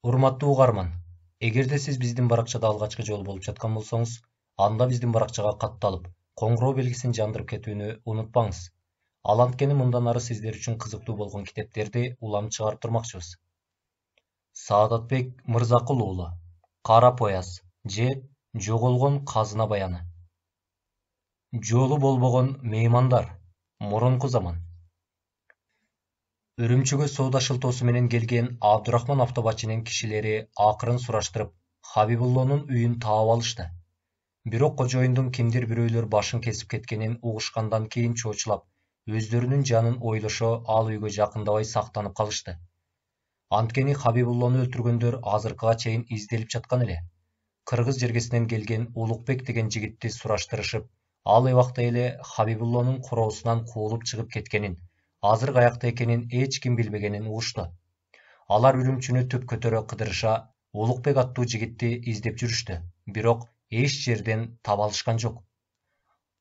Урматтуу угарман, эгерде сиз биздин баракчада алгачкы жолу болуп жаткан болсоңуз, анда биздин баракчага катталып, коңгуроо белгисин жандырып кетүүнү унутпаңыз. Ал анткени мындан ары сиздер үчүн кызыктуу болгон китептерди улам чыгарып турмакчыбыз. Саадатбек Мырзакул уулу, Кара пояс же Жоголгон казына баяны. Жолу болбогон меймандар. Мурунку заман. Үрүмчүгө соода шылтоосу менен келген Абдурахман автобачынын кишилери акырын сураштырып, Хабибуллонун үйүн таап алышты. Бирок кожоюндун кимдир бирөөлөр башын кесип кеткенин угушкандан кийин чоочулап, өздөрүнүн жанын ойлошо ал үйгө жакындабай сактанып калышты. Анткени Хабибуллону өлтүргөндөр азыркыга чейин изделип жаткан эле. Кыргыз жергесинен келген Улукбек деген жигитти сураштырышып, ал эбакта эле Хабибуллонун куроосунан куулуп чыгып кеткенин, азыр каякта экенин эч ким билбегенин угушту. Алар Үрүмчүнү түп көтөрө кыдырыша, Улукбек аттуу жигитти издеп жүрүштү, бирок эч жерден таба алышкан жок.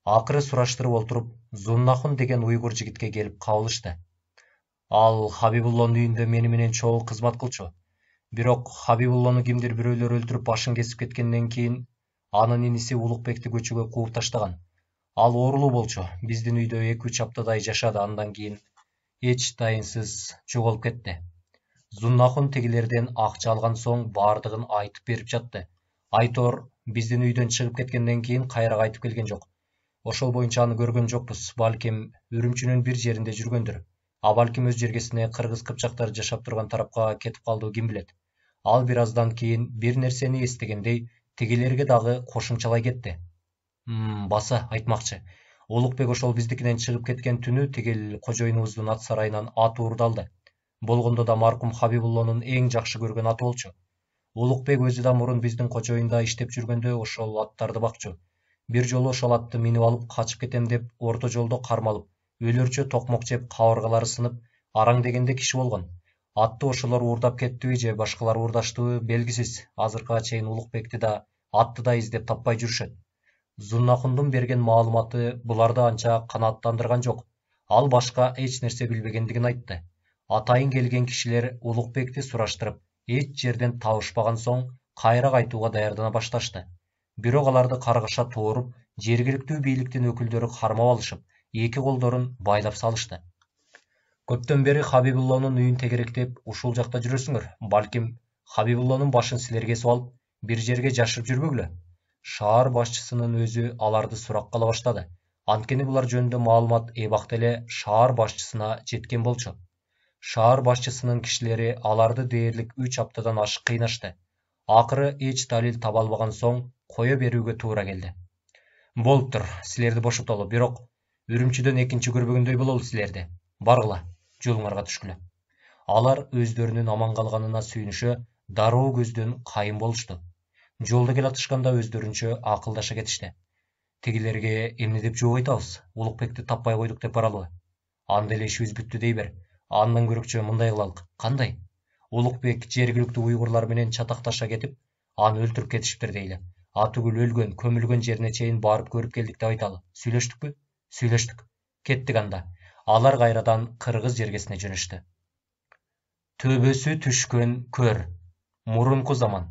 Акыры сураштырып отуруп, Зуннахун деген уйгур жигитке келип кабылышты. Ал Хабибуллонун үйүндө мени менен чогуу кызмат кылчу. Бирок Хабибуллону кимдир бирөөлөр өлтүрүп башын кесип кеткенден кийин анын иниси Улукбекти көчөгө кууп таштаган. Ал оорулуу болчу, биздин үйдө 2-3 аптадай жашады, андан кийин эч дайынсыз жоголуп кетти. Зуннахун тигилерден акча алган соң баардыгын айтып берип жатты. Айтор биздин үйдөн чыгып кеткенден кийин кайра кайтып келген жок. Ошол боюнча аны көргөн жокпуз, балким Үрүмчүнүн бир жеринде жүргөндүр. А балким өз жергесине кыргыз кыпчактар жашап турган тарапка кетип калды, ким билет. Ал бир аздан кийин бир нерсени эстегендей тигилерге дагы кошумчалай кетти. Баса айтмакчы. Улукбек ошол биздикинен чыгып кеткен түнү тигил кожоюнубуздун ат сарайынан ат уурдалды. Болгондо да маркум Хабибуллонун эң жакшы көргөн аты болчу. Улукбек өзү да мурун биздин кожоюнда иштеп жүргөндө ошол аттарды бакчу. Бир жолу ошол атты минип алып качып кетем деп орто жолдо кармалып, өлөрчө токмок жеп кабыргалары сынып, араң дегенде киши болгон. Атты ошолор уурдап кеттиби же башкалар уурдаштыбы белгисиз. Азыркыга чейин Улукбекти да, атты да издеп таппай жүрүшөт. Зуннахундун берген маалыматы буларды анча канааттандырган жок. Ал башка эч нерсе билбегендигин айтты. Атайын келген кишилер Улукбекти сураштырып, эч жерден табышпаган соң кайра кайтууга даярдана башташты. Бирок аларды каргыша тооруп, жергиликтүү бийликтин өкүлдөрү кармап алышып, эки колдорун байлап салышты. Көптөн бери Хабибуллонун үйүн тегеректеп, ушул жакта жүрөсүңөр. Балким Хабибуллонун башын силер кесип алып, бир жерге жашырып жүрбөгүлө. Шаар башчысынын өзү аларды суракка ала баштады. Анткени булар жөнүндө маалымат эбакта эле шаар башчысына жеткен болчу. Шаар башчысынын кишилери аларды дээрлик 3 аптадан ашык кыйнашты. Акыры эч далил таба албаган соң кое берүүгө туура келди. Болуптур, силерди бошотолу, бирок Үрүмчүдөн экинчи көрбөгөндөй бололу силерди. Баргыла, жолуңарга түшкүлө. Алар өздөрүнүн аман калганына сүйүнүшө, дароо көздөн кайын болушту. Жолдо келатышканда өздөрүнчө акылдаша кетишти. Тигилерге эмне деп жооп айтабыз? Улукбекти таппай койдук деп баралыбы? Анда эле ишибиз бүттү дей бер. Андан көрөкчө мындай кылалык. Кандай? Улукбек жергиликтүү уйгурлар менен чатакташа кетип, аны өлтүрүп кетишиптир дейли. Атүгүл өлгөн, көмүлгөн жерине чейин барып көрүп келдик деп айталы. Сүйлөштүкпү? Сүйлөштүк. Кеттик анда. Алар кайрадан кыргыз жергесине жөнөштү. Төбөсү түшкөн көр. Мурунку заман.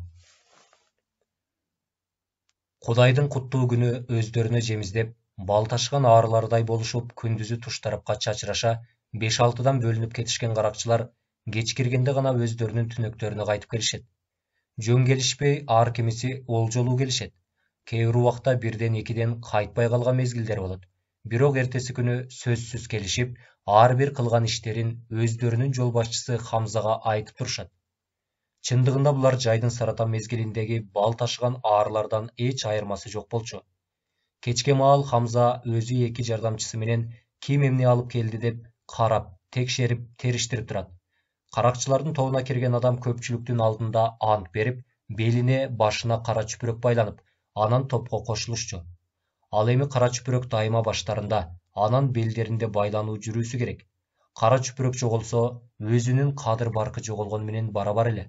Кудайдын куттуу күнү өздөрүнө жемиздеп, бал ташкан аарылардай болушуп, күндүзү туш тарапка чачыраша 5-6-дан бөлүнүп кетишкен каракчылар кеч киргенде гана өздөрүнүн түнөктөрүнө кайтып келишет. Жөн келишпей, ар кимиси олжолуу келишет. Кээ бир убакта 1-2 кайтпай калган мезгилдер болот. Бирок эртеси күнү сөзсүз келишип, ар бир кылган иштерин өздөрүнүн жол башчысы Хамзага айтып турушат. Чындыгында булар жайдын саратан мезгилиндеги бал ташыган аарылардан эч айырмасы жок болчу. Кечке маал Хамза өзү 2 жардамчысы менен ким эмне алып келди деп карап, текшерип, териштирип турат. Каракчылардын тобуна кирген адам көпчүлүктүн алдында ант берип, белине, башына кара чүпүрөк байланып, анан топко кошулушчу. Ал эми кара чүпүрөк дайыма баштарында, анан белдеринде байлануу жүрүүсү керек. Кара чүпүрөк жоголсо, өзүнүн кадыр баркы жоголгону менен барабар эле.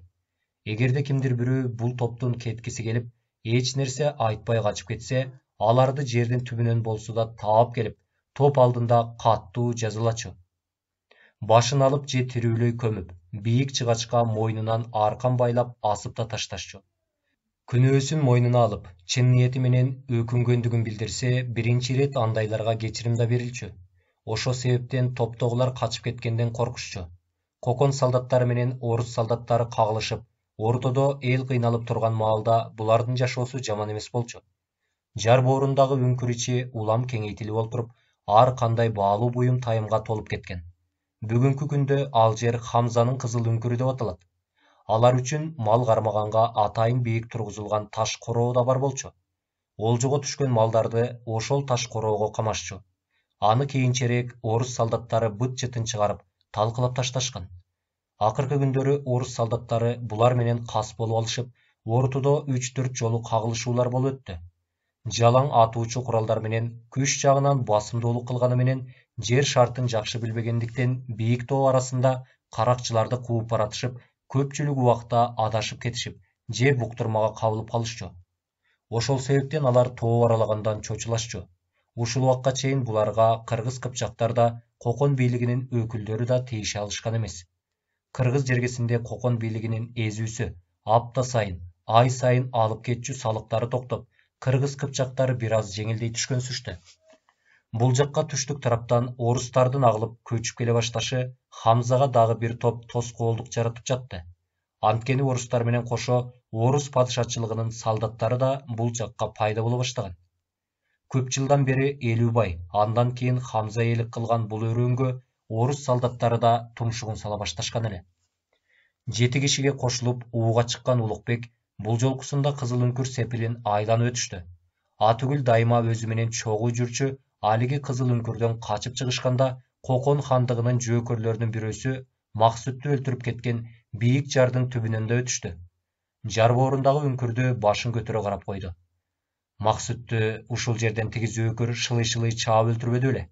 Эгерде кимдир бирөө бул топтун кеткиси келип, эч нерсе айтпай качып кетсе, аларды жердин түбүнөн болсо да таап келип, топ алдында каттуу жазалачу. Башын алып же тирүүлөй көмүп, бийик чыгачка мойнунан аркан байлап асып да ташташчу. Күнөөсүн мойнуна алып, чын ниети менен өкүнгөндүгүн билдирсе, биринчи ирет андайларга кечирим да берилчү. Ошо себептен топтогулар качып кеткенден коркушчу. Кокон солдаттары менен орус солдаттары кагылышып, ортодо эл кыйналып турган маалда булардын жашоосу жаман эмес болчу. Жар боорундагы үңкүр ичи улам кеңейтилип олтуруп, ар кандай баалуу буюм тайымга толуп кеткен. Бүгүнкү күндө ал жер Хамзанын кызыл үңкүрү деп аталат. Алар үчүн мал кармаганга атайын бийик тургузулган таш короо да бар болчу. Олжого түшкөн малдарды ошол таш короого камашчу. Аны кийинчерээк орус солдаттары быт-чытын чыгарып, талкылап ташташкан. Акыркы күндөрү орус солдаттары булар менен кас болуп алышып, ортодо 3-4 жолу кагылышуулар болуп өттү. Жалаң атуучу куралдар менен күч жагынан басымдуулук кылганы менен жер шартын жакшы билбегендиктен бийик тоо арасында каракчыларды кууп баратышып, көпчүлүк убакта адашып кетишип, же буктурмага кабылып калышчу. Ошол себептен алар тоо аралагандан чочулашчу. Ушул убакка чейин буларга кыргыз кыпчактар да, Кокон бийлигинин өкүлдөрү да тийише алышкан эмес. Кыргыз жергесинде Кокон бийлигинин эзүүсү апта сайын, ай сайын алып кетчү салыктары токтоп, кыргыз кыпчактары бир аз жеңилдей түшкөнсүштү. Бул жакка түштүк тараптан орустардын агылып көчүп келе башташы Хамзага дагы бир топ тоскоолдук жаратып жатты. Анткени орустар менен кошо орус падышачылыгынын солдаттары да бул жакка пайда боло баштаган. Көп жылдан бери Элүүбай, андан кийин Хамза ээлик кылган бул өрөөнгө орус солдаттары да тумшугун сала башташкан эле. 7 кишиге кошулуп ууга чыккан Улукбек бул жолкусунда кызыл үңкүр сепилин айланып өтүштү. Атүгүл дайыма өзү менен чогуу жүрчү, алиги кызыл үңкүрдөн качып чыгышканда Кокон хандыгынын жөөкөрлөрүнүн бирөөсү Максүттү өлтүрүп кеткен бийик жардын түбүнөн да өтүштү. Жар боорундагы үңкүрдү башын көтөрө карап койду. Максүттү ушул жерден тиги зөөкөр шылый-шылый чаап өлтүрбөдү беле?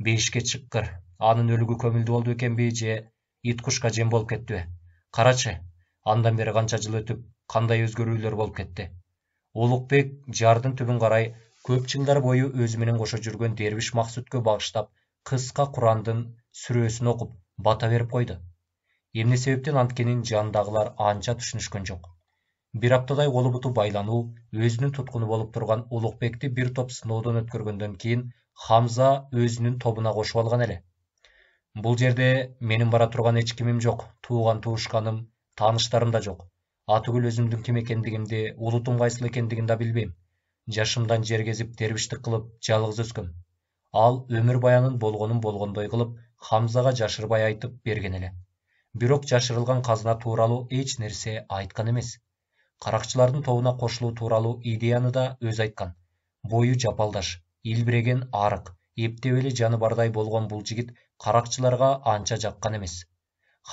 Бейишке чыккыр, анын өлүгү көмүлдү болду экенби же ит кушка жем болуп кеттиби? Карачы, андан бери канча жыл өтүп, кандай өзгөрүүлөр болуп кетти. Улукбек жардын түбүн карай көп жылдар бою өзү менен кошо жүргөн дербиш Максүткө багыштап кыска Курандын сүрөсүн окуп, бата берип койду. Эмне себептен анткенин жандагылар анча түшүнүшкөн жок. Бир аптадай колу буту байлануу, өзүнүн туткуну болуп турган Улукбекти бир топ сыноодон өткөргөндөн кийин Хамза өзүнүн тобуна кошуп алган эле. Бул жерде менин бара турган эч кимим жок, тууган туушканым, тааныштарым да жок. Атүгүл өзүмдүн ким экендигимди, улутум кайсыл экендигин да билбейм. Жашымдан жер кезип, дербиштик кылып, жалгыз өскөм. Ал өмүр баянын болгонун болгондой кылып, Хамзага жашырбай айтып берген эле. Бирок жашырылган казына тууралуу эч нерсе айткан эмес. Каракчылардын тобуна кошулуу тууралуу идеяны да өзү айткан. Бою жапалдаш, илбиреген арык, эптебели жаны бардай болгон бул жигит каракчыларга анча жаккан эмес.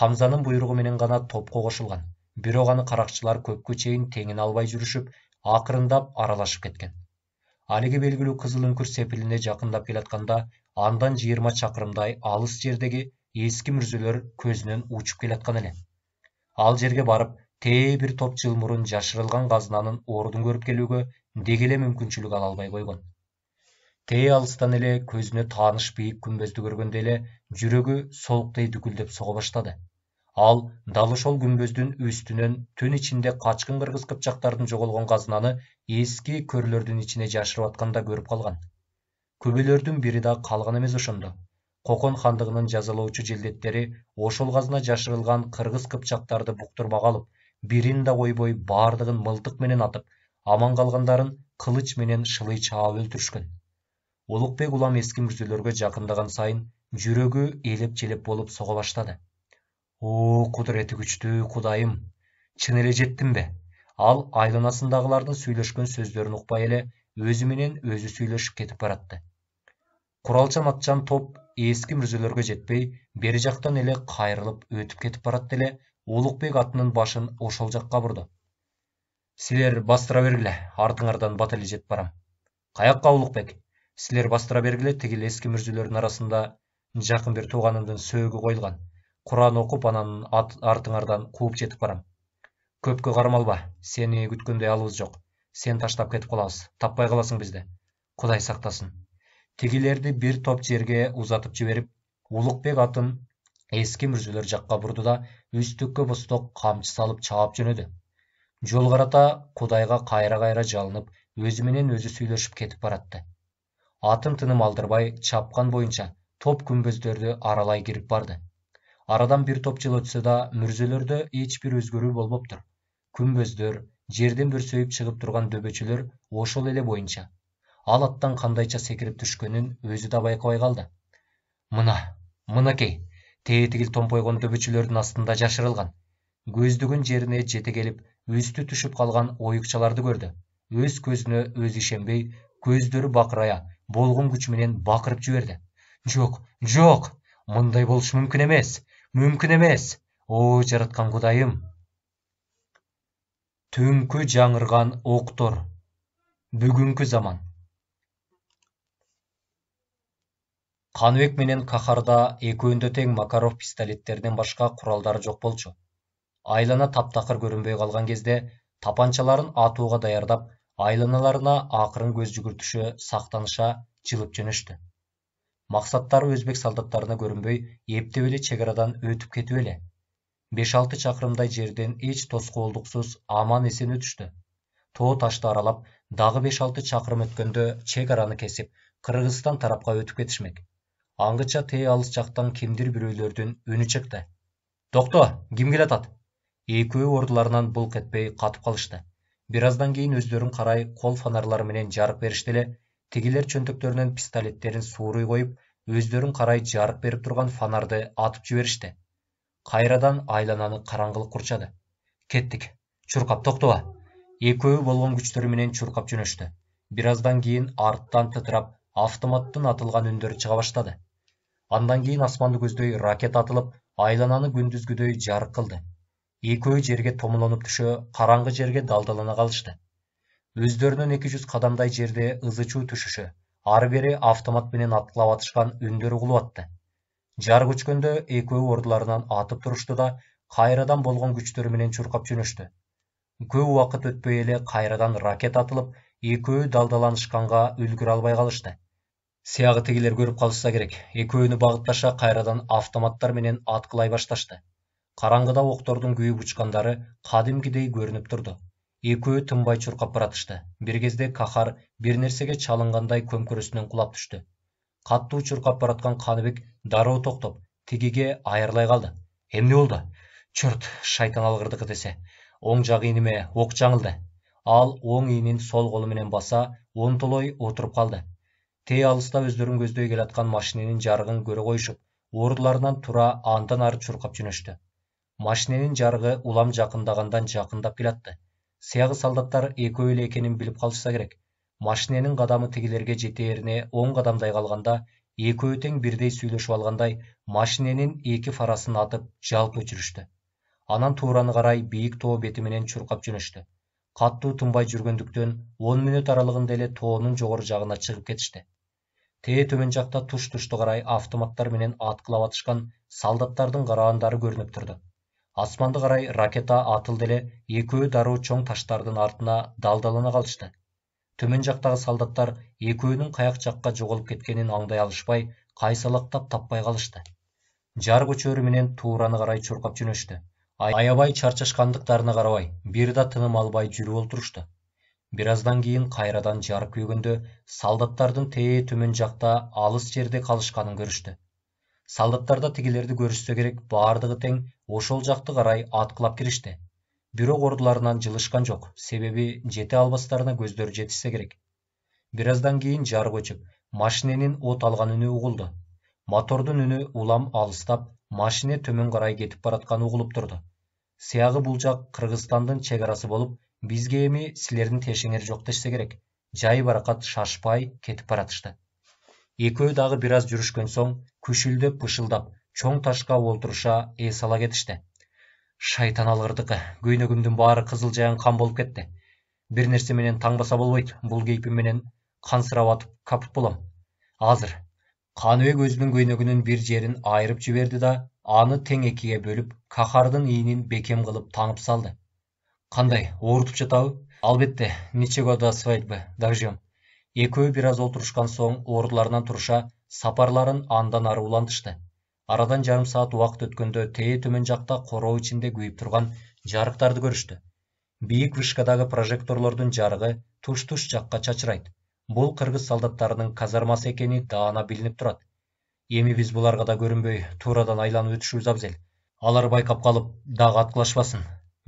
Хамзанын буйругу менен гана топко кошулган. Бирок аны каракчылар көпкө чейин теңин албай жүрүшүп, акырындап аралашып кеткен. Алиги белгилүү кызыл үңкүр сепилине жакындап келатканда, андан 20 чакырымдай алыс жердеги эски мүрзөлөр көзүнөн учуп келаткан эле. Ал жерге барып, тээ бир топ жыл мурун жашырылган казынанын ордун көрүп келүүгө деги эле мүмкүнчүлүк ала албай койгон. Тээ алыстан эле көзүнө тааныш бийик күмбөздү көргөндө эле жүрөгү солуктей дүкүлдөп сого баштады. Ал дал ошол күмбөздүн үстүнөн түн ичинде качкын кыргыз кыпчактардын жоголгон казынаны эски көрлөрдүн ичине жашырып атканда көрүп калган. Күбөлөрдүн бири да калган эмес ошондо. Кокон хандыгынын жазалоочу желдеттери ошол казына жашырылган кыргыз кыпчактарды буктурмага алып, бирин да койбой баардыгын мылтык менен атып, аман калгандарын кылыч менен шылый чаап өлтүрүшкөн. Улукбек улам эски мүрзөлөргө жакындаган сайын жүрөгү элеп-челеп болуп сого баштады. О, кудурети күчтүү Кудайым, чын эле жеттимби? Ал айланасындагылардын сүйлөшкөн сөздөрүн укпай эле өзү менен өзү сүйлөшүп кетип баратты. Куралчан атчан топ эски мүрзөлөргө жетпей, бери жактан эле кайрылып өтүп кетип баратты эле, Улукбек атынын башын ошол жакка бурду. Силер бастыра бергиле, артыңардан бата эле жетип барам. Каякка, Улукбек? Силер бастыра бергиле, тигил эски мүрзөлөрдүн арасында жакын бир тууганымдын сөөгү коюлган. Куран окуп, анан артыңардан кууп жетип барам. Көпкө кармалба, сени күткөндөй алыбыз жок. Сен таштап кетип калабыз, таппай каласың бизди. Кудай сактасын. Тигилерди бир топ жерге узатып жиберип, Улукбек атын Eski мүрзөлөр жакка бурду да үстүккө босток камчы салып чаап жөнөдү. Жол карата Кудайга кайра жалынып, өзү менен өзү сүйлөшүп кетип баратты. Атын тыным алдырбай чапкан боюнча топ күмбөздөрдү аралай кирип барды. Арадан бир топ жыл өтсө да мүрзөлөрдө эч бир өзгөрүү болбоптур. Күмбөздөр, жерден бүрсөйүп чыгып турган дөбөчөлөр ошол эле боюнча. Ал аттан кандайча секирип түшкөнүн өзү да байкабай калды. Мынакей, тетигил томпойгон дөбөчөлөрдүн астында жашырылган. Көздөгөн жерине жете келип, үстү түшүп калган оюкчаларды көрдү. Өз көзүнө өзү ишенбей, көздөрү бакырая, болгон күч менен бакырып жиберди. Жок, мындай болушу мүмкүн эмес. О, жараткан Кудайым. Түнкү жаңырган октор. Бүгүнкү заман. Каныбек менен Кахарда экөөндө тең Макаров пистолеттерден башка куралдары жок болчу. Айлана таптакыр көрүнбөй калган кезде тапанчаларын атууга даярдап, айланаларына акырын көз жүгүртүшө сактаныша жылып жөнөштү. Максаттары өзбек солдаттарына көрүнбөй, эптеп эле чек арадан өтүп кетип эле. 5-6 чакырымдай жерден эч тоскоолдуксуз аман эсен өтүштү. Тоо ташты аралап, дагы 5-6 чакырым өткөндө чек араны кесип, Кыргызстан тарапка өтүп кетишмек. Аңгыча тээ алыс жактан кимдир бирөөлөрдүн үнү чыкты. Токто, ким келатат? Экөө ордуларынан булк этпей катып калышты. Бир аздан кийин өздөрүн карай кол фонарлары менен жарык беришти эле, тигилер чөнтөктөрүнөн пистолеттерин сууруй коюп, өздөрүн карай жарык берип турган фонарды атып жиберишти. Кайрадан айлананы караңгылык курчады. Кеттик. Чуркап токтоба. Экөө болгон күчтөрү менен чуркап жөнөштү. Бир аздан кийин арттан тытырап, автоматтын атылган үндөрү чыга баштады. Андан кийин асманды көздөй ракета атылып, айлананы күндүзгүдөй жарык кылды. Экөө жерге томулонуп түшө, караңгы жерге далдалана калышты. Өздөрүнөн 200 кадамдай жерде ызы чуу түшүшө, ары бери автомат менен аткылап атышкан үндөрү угулуп атты. Жарык өчкөндө экөө ордуларынан атып турушту да, кайрадан болгон күчтөрү менен чуркап жөнөштү. Көп убакыт өтпөй эле кайрадан ракета атылып, экөө далдаланышканга үлгүрө албай калышты. Сыягы тигилер көрүп калышса керек. Экөөнү багытташа кайрадан автоматтар менен аткылай башташты. Караңгыда октордун күйүп учкандары кадимкидей көрүнүп турду. Экөө тынбай чуркап баратышты. Бир кезде Кахар бир нерсеге чалынгандай көмкөрөсүнөн кулап түштү. Каттуу чуркап бараткан Каныбек дароо токтоп, тигиге айырылай калды. Эмне болду? Чорт, шайтан алгырдыкы десе. Оң жак ийниме ок жаңылды. Ал оң ийнин сол колу менен баса, онтолой отуруп калды. Тээ алыста өздөрүн көздөй келаткан машиненин жарыгын көрө коюшуп, ордуларынан тура андан ары чуркап жөнөштү. Машиненин жарыгы улам жакындагандан жакындап келатты. Сыягы солдаттар экөө эле экенин билип калышса керек. Машиненин кадамы тигилерге жетээрине 10 кадамдай калганда, экөө тең бирдей сүйлөшүп алгандай, машиненин эки фарасын атып жалп өчүрүштү. Анан туураны карай бийик тоо бети менен чуркап жөнөштү. Каттуу тынбай жүргөндүктөн 10 мүнөт аралыгында эле тоонун жогору жагына чыгып кетишти. Тээ төмөн жакта туш-тушту карай автоматтар менен аткылап атышкан солдаттардын караандары көрүнүп турду. Асманды карай ракета атылды эле, экөө дароо чоң таштардын артына далдалана калышты. Төмөн жактагы солдаттар экөөнүн каяк жакка жоголуп кеткенин аңдай алышпай, кайсалактап таппай калышты. Жарык өчөрү менен туураны карай чуркап жөнөштү. Аябай чарчашкандыктарына карабай, бир да тыным албай жүрүп олтурушту. Бир аздан кийин кайрадан жарык күйгөндө солдаттардын тээ төмөн жакта алыс жерде калышканын көрүштү. Солдаттарда тигилерди көрүшсө керек, баардыгы тең ошол жакты карай аткылап киришти. Бирок ордуларынан жылышкан жок, себеби жете албастарына көздөрү жетишсе керек. Бир аздан кийин жарык өчүп, машиненин от алган үнү угулду. Мотордун үнү улам алыстап, машине төмөн карай кетип баратканы угулуп турду. Сыягы бул жак Кыргызстандын чек арасы болуп, бизге эми силердин тешеңер жок дешсе керек. Жай баракат шашпай кетип баратышты. Экөө дагы бир аз жүрүшкөн соң, күшүлдөп бышылдап, чоң ташка олтуруша эс ала кетишти. Шайтан алгырдыкы, көйнөгүмдүн баары кызыл жаян кан болуп кетти. Бир нерсе менен таңбаса болбойт, бул кейпим менен кансырап атып капут болом. Азыр Каныбек өзүнүн көйнөгүнүн бир жерин айырып жиберди да, аны тең экиге бөлүп, Кахардын ийинин бекем кылып таңып салды. Кандай, оорутуп жатабы? Албетте, ничего до свадьбы, дождем. Экөө бир аз отурушкан соң ордуларынан туруша, сапарларын андан ары улантышты. Арадан жарым саат убакыт өткөндө тээ төмөн жакта короо ичинде күйүп турган жарыктарды көрүштү. Бийик вышкадагы прожекторлордун жарыгы туш-туш жакка чачырайт. Бул кыргыз солдаттарынын казармасы экени даана билинип турат. Эми биз буларга да көрүнбөй, туурадан айланып өтүшүбүз абзел. Алар байкап калып, дагы аткылашпасын.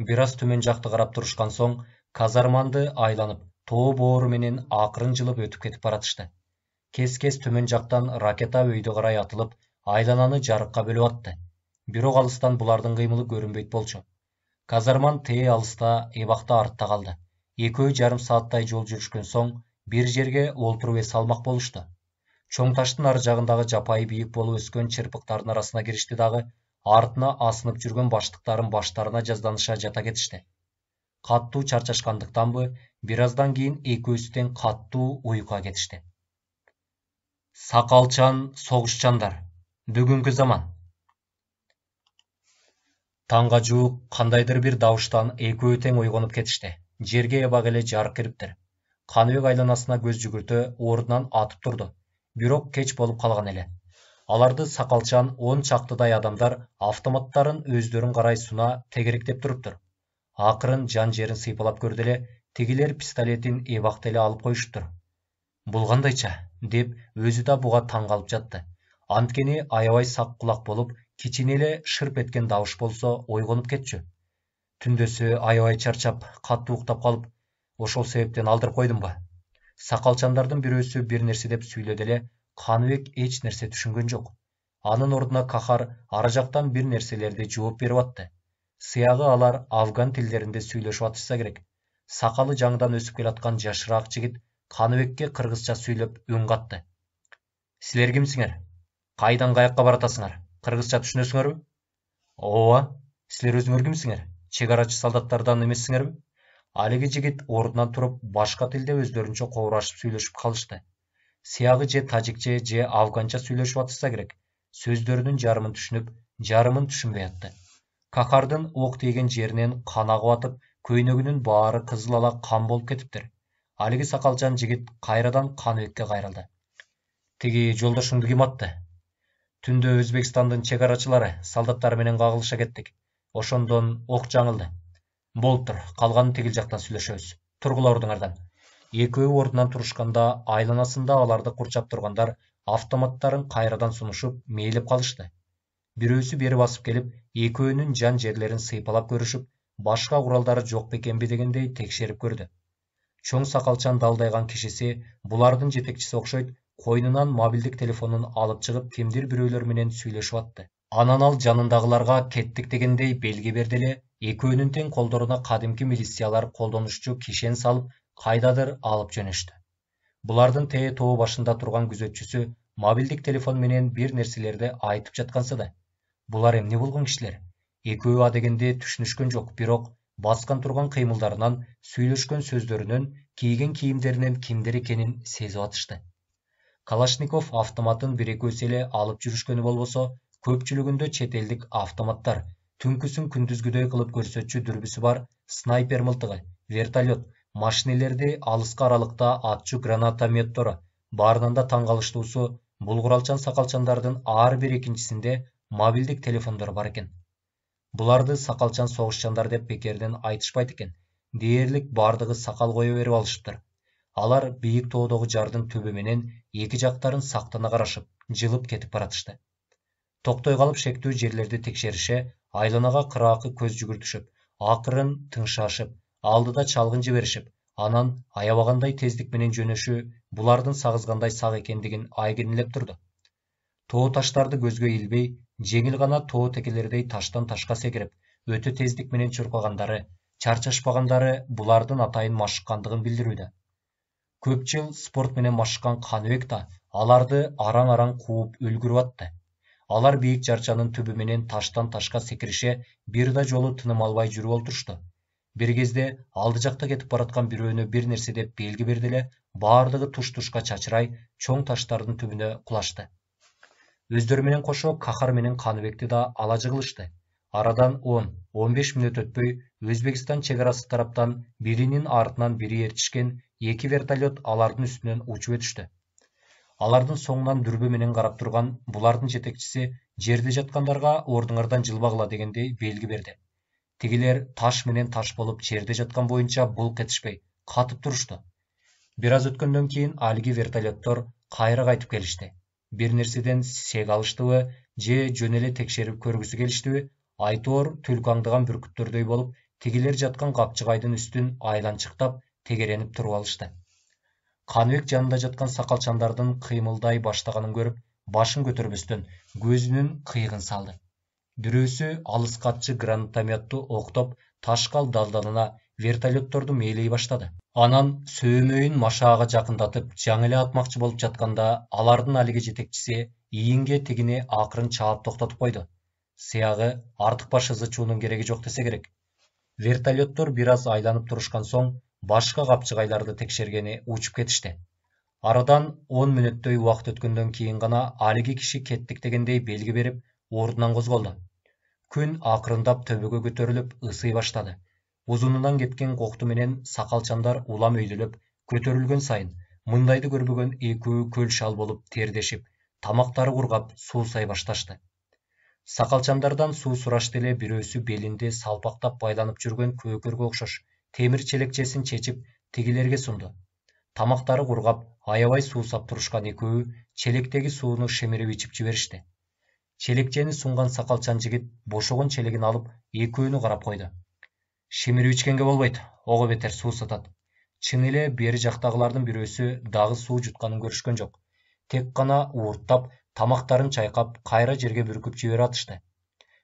Бир аз төмөн жакты карап турушкан соң, казарманды айланып, тоо боору менен акырын жылып өтүп кетип баратышты. Кес-кес төмөн жактан ракета өйдө карай атылып, айлананы жарыкка бөлүп атты. Бирок алыстан булардын кыймылы көрүнбөйт болчу. Казарман тээ алыста, эбакта артта калды. Экөө жарым сааттай жол жүрүшкөн соң, бир жерге олтуруп эс алмак болушту. Чоң таштын ар жагындагы жапайы бийик болуп өскөн чырпыктардын арасына киришти дагы, артына асынып жүргөн баштыктарын баштарына жазданыша жата кетишти. Каттуу чарчашкандыктанбы, бир аздан кийин экөөсү тең каттуу уйкуга кетишти. Сакалчан, согушчандар. Бүгүнкү заман. Таңга жуук кандайдыр бир дабыштан экөө тең ойгонуп кетишти. Жерге эбак эле жарык кириптир. Каныбек айланасына көз жүгүртө ордунан атып турду. Бирок кеч болуп калган эле. Аларды сакалчан 10 чактыдай адамдар автоматтарын өздөрүн карай суна тегериктеп туруптур. Акырын жан жерин сыйпалап көрдү эле, тигилер пистолетин эбакта эле алып коюшуптур. Бул кандайча деп өзү да буга таң калып жатты. Анткени аябай сак кулак болуп, кичине эле шырп эткен дабыш болсо ойгонуп кетчү. Түндөсү аябай чарчап, катуу уктап калып, ошол себептен алдырып койдумбу? Сакалчандардын бирөөсү бир нерсе деп сүйлөдү эле, Каныбек эч нерсе түшүнгөн жок. Анын ордуна Кахар ара жактан бир нерселерди жооп берип атты. Сыягы алар афган тилдеринде сүйлөшүп атышса керек. Сакалы жаңдан өсүп келаткан жашыраак жигит Каныбекке кыргызча сүйлөп үн катты. Силер кимсиңер? Кайдан каякка баратасыңар? Кыргызча түшүнөсүңөрбү? Ооба, силер өзүңөр кимсиңер? Чегарачы солдаттардан эмессиңерби? Алиги жигит ордунан туруп, башка тилде өздөрүнчө кобурашып сүйлөшүп калышты. Сыягы же тажикче же афганча сүйлөшүп атышса керек. Сөздөрүнүн жарымын түшүнүп, жарымын түшүнбөй атты. Кахардын ок тийген жеринен кан агып атып, көйнөгүнүн баары кызыл ала кан болуп кетиптир. Алиги сакалчан жигит кайрадан Каныбекке кайрылды. Тиги жолдошуңду ким атты? Түндө Өзбекстандын чегарачылары, солдаттары менен кагылыша кеттик. Ошондон ок жаңылды. Болуптур, калганын тигил жактан сүйлөшөбүз. Тургула ордуңардан. Экөө ордунан турушканда айланасында аларды курчап тургандар автоматтарын кайрадан сунушуп, мээлеп калышты. Бирөөсү бери басып келип, экөөнүн жан жерлерин сыйпалап көрүшүп, башка куралдары жок бекенби дегендей текшерип көрдү. Чоң сакалчан далдайган кишиси, булардын жетекчиси окшойт, койнунан мобилдик телефонун алып чыгып, кимдир бирөөлөр менен сүйлөшүп атты. Анан ал жанындагыларга кеттик дегендей белги берди эле, экөөнүн тең колдоруна кадимки милициялар колдонушчу кишен салып, кайдадыр алып жөнөштү. Булардын тээ тоо башында турган күзөтчүсү мобилдик телефон менен бир нерселерди айтып жатканса да, булар эмне болгон кишилер? Экөө адегенде түшүнүшкөн жок, бирок баскан турган кыймылдарынан, сүйлөшкөн сөздөрүнөн, кийген кийимдеринен кимдер экенин сезип атышты. Калашников автоматын бир экөөсү эле алып жүрүшкөнү болбосо, көпчүлүгүндө чет элдик автоматтар, түнкүсүн күндүзгүдөй кылып көрсөтчү дүрбүсү бар снайпер мылтыгы, вертолет, машинелерди алыска аралыкта атчу гранатометтору, баарынан да таң калыштуусу, бул куралчан сакалчандардын ар бир экинчисинде мобилдик телефондор бар экен. Буларды сакалчан согушчандар деп бекерден айтышпайт экен. Дээрлик бардыгы сакал кое берип алышыптыр. Алар бийик тоодогу жардын түбү менен эки жактарын сактана карашып, жылып кетип баратышты. Токтой калып шектүү жерлерди текшерише, айланага кыраакы көз жүгүртүшүп, акырын тыңшашып, алдыда чалгын жиберишип, анан аябагандай тездик менен жөнөшү булардын сагызгандай сак экендигин айгинелеп турду. Тоо таштарды көзгө илбей, жеңил гана тоо текелердей таштан ташка секирип, өтө тездик менен чуркагандары, чарчашпагандары булардын атайын машыккандыгын билдирүүдө. Көп жыл спорт менен машыккан Каныбек да аларды араң-араң кууп үлгүрүп атты. Алар бийик жарчанын түбү менен таштан ташка секирише, бир да жолу тыным албай жүрүп олтурушту. Бир кезде алды жакта кетип бараткан бирөөнө бир нерсе деп белги берди эле, баардыгы туш-тушка чачырай, чоң таштардын түбүнө кулашты. Өздөрү менен кошо Кахар менен Каныбекти да ала жыгылышты. Арадан 10-15 мүнөт өтпөй, Өзбекстан чегарасы тараптан биринин артынан бири ертишкен эки вертолет алардын үстүнөн учуп өтүштү. Алардын соңунан дүрбө менен карап турган булардын жетекчиси жерде жатқандарға ордуңардан жылбагыла дегендей белги берди. Тигилер таш менен таш болуп жерде жаткан боюнча булк этишпей катып турушту. Бир аз өткөндөн кийин алиги вертолеттор кайра кайтып келишти. Бир нерседен сег алыштыбы же жөн эле текшерип көргүсү келиштиби, айтоор түлкү аңдыган бүркүттөрдөй болуп, тигилер жаткан капчыгайдын үстүн айланчыктап тегеренип туруп алышты. Каныбек жанында жаткан сакалчандардын кыймылдай баштаганын көрүп, башын көтөрбөстөн көзүнүн кыйыгын салды. Бирөөсү алыска атчы гранатометту октоп, ташкал далданына вертолетторду мээлей баштады. Анан сөймөйүн машаага жакындатып, жаңы эле атмакчы болуп жатканда, алардын алиги жетекчиси ийинге тигини акырын чаап токтотуп койду. Сыягы артык баш ызычуунун кереги жок десе керек. Вертолеттор бир аз айланып турушкан соң, башка капчыгайларды текшергени учуп кетишти. Арадан 10 мүнөттөй убакыт өткөндөн кийин гана алиги киши кеттик дегендей белги берип, ордунан козголду. Күн акырындап төбөгө көтөрүлүп, ысый баштады. Узунунан кеткен кокту менен сакалчандар улам өйдөлөп, көтөрүлгөн сайын мындайды көрбөгөн экөө көл шал болуп тердешип, тамактары кургап суусай башташты. Сакалчандардан суу сурашты эле бирөөсү белинде салпактап байланып жүргөн көкөргө окшош темир челекчесин чечип тигилерге сунду. Тамактары кургап, аябай суусап турушкан экөө челектеги сууну шемирип ичип жиберишти. Челекчени сунган сакалчан жигит бошогон челегин алып экөөнү карап койду. Шемирип ичкенге болбойт, ого бетер суусатат. Чын эле бери жактагылардын бирөөсү дагы суу жутканын көрүшкөн жок. Тек гана уурттап, тамактарын чайкап, кайра жерге бүркүп жиберип атышты.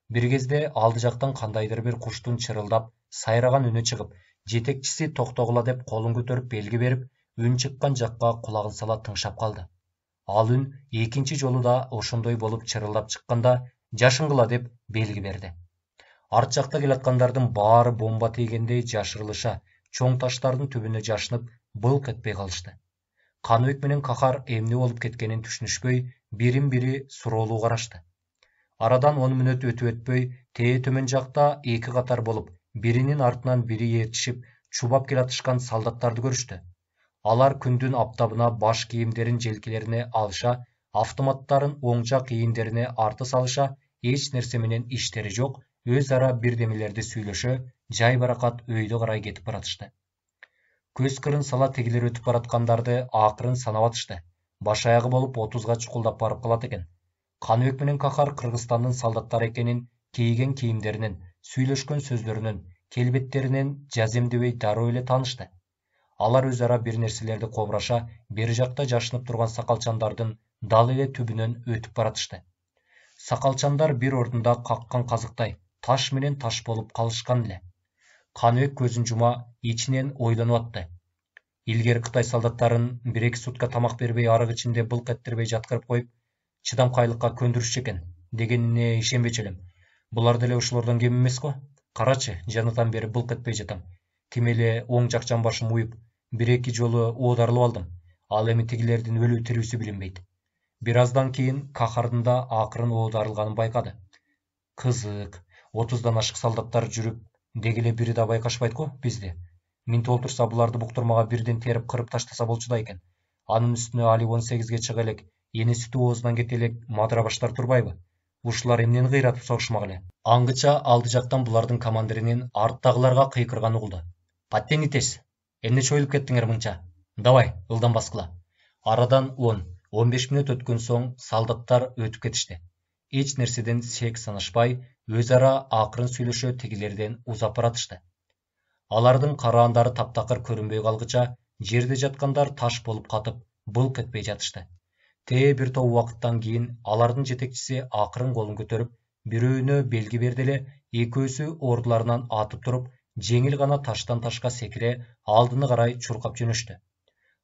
Бир кезде алды жактан кандайдыр бир куштун чырылдап, сайраган үнү чыгып, жетекчиси токтогула деп колун көтөрүп белги берип, үн чыккан жакка кулагын сала тыңшап калды. Ал үн экинчи жолу да ошондой болуп чырылдап чыкканда, жашынгыла деп белги берди. Арт жакта келаткандардын баары бомба тийгендей жашырылыша, чоң таштардын түбүнө жашынып, былк этпей калышты. Каныбек менен Кахар эмне болуп кеткенин түшүнүшпөй, бирин-бири суроолуу карашты. Арадан 10 мүнөт өтүп өтпөй, тээ төмөн жакта эки катар болуп, биринин артынан бири ээрчишип, чубап келатышкан солдаттарды көрүштү. Алар күндүн аптабына баш кийимдерин желкелерине алыша, автоматтарын оң жак ийиндерине арты салыша, эч нерсе менен иштери жок, өз ара бирдемелерди сүйлөшө, жай баракат өйдө карай кетип баратышты. Көз кырын сала тегилер өтүп бараткандарды акырын санап атышты. Баш аягы болуп 30га чукулдап барып калат экен. Каныбек менен Кахар Кыргызстандын солдаттары экенин кийген кийимдеринен, сүйлөшкөн сөздөрүнөн, келбеттеринен жаземдебей дароо эле таанышты. Алар өз ара бир нерселерди кобураша, бери жакта жашынып турган сакалчандардын дал эле түбүнөн өтүп баратышты. Сакалчандар бир ордунда каккан казыктай, таш менен таш болуп калышкан эле. Каныбек көзүн жума, ичинен ойлонуп атты. Илгери Кытай солдаттарын 1-2 сутка тамак бербей арык ичинде былк эттирбей жаткырып коюп, чыдамкайлыкка көндүрүшчү экен дегенине ишенбечү элем. Булар деле ушулордон кем эмес го? Карачы, жанатан бери былк этпей жатам. Тим эле оң жак жамбашым уюп, 1-2 жолу оодарылып алдым. Ал эми тигилердин өлүү тирүүсү билинбейт. Бир аздан кийин Кахардын да акырын оодарылганын байкады. Кызык, 30дан ашык солдаттар жүрүп, дегеле бири да байкашпайт го бизди. Минти олтурса буларды буктурмага бирден терип кырып таштаса болчу да экен. Анын үстүнө али 18ге чыга элек, эне сүтү оозунан кете элек мадыра баштар турбайбы? Ушулар эмнени кыйратып согушмак эле? Аңгыча алды жактан булардын командиринин арттагыларга кыйкырганы угулду. Подтянитесь. Эмне чоюлуп кеттиңер мынча? Давай, ылдам баскыла. Арадан 10-15 мүнөт өткөн соң солдаттар өтүп кетишти. Эч нерседен сек санашпай, өз ара акырын сүйлөшө тигилерден узап баратышты. Алардын караандары таптакыр көрүнбөй калгыча, жерде жаткандар таш болуп катып, былк этпей жатышты. Тээ бир топ убакыттан кийин алардын жетекчиси акырын колун көтөрүп, бирөөнө белги берди эле, экөөсү ордуларынан атып туруп, жеңил гана таштан ташка секире, алдыны карай чуркап жөнөштү.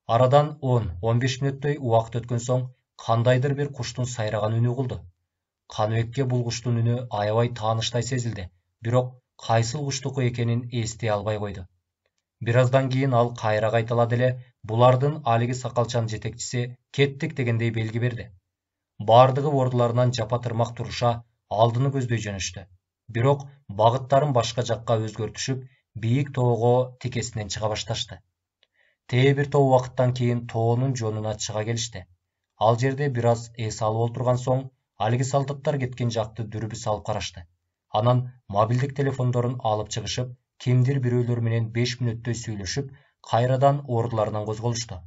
Арадан 10-15 мүнөттөй убакыт өткөн соң, кандайдыр бир куштун сайраган үнү угулду. Каныбекке бул куштун үнү аябай тааныштай сезилди, бирок кайсыл куштуку экенин эстей албай койду. Бир аздан кийин ал кайра кайталады эле, булардын алиги сакалчан жетекчиси кеттик дегендей белги берди. Бардыгы ордуларынан жапа-тырмак туруша, алдыны көздөй жөнөштү. Бирок багыттарын башка жакка өзгөртүшүп, бийик тоого тикесинен чыга башташты. Тээ бир топ убакыттан кийин тоонун жонуна чыга келишти. Ал жерде бир аз эс алып олтурган соң, Алиги солдаттар кеткен жакты дүрбү салып карашты. Анан мобилдик телефондорун алып чыгышып, кимдир бирөөлөр менен 5 мүнөттөй сүйлөшүп, кайрадан ордуларынан козголушту.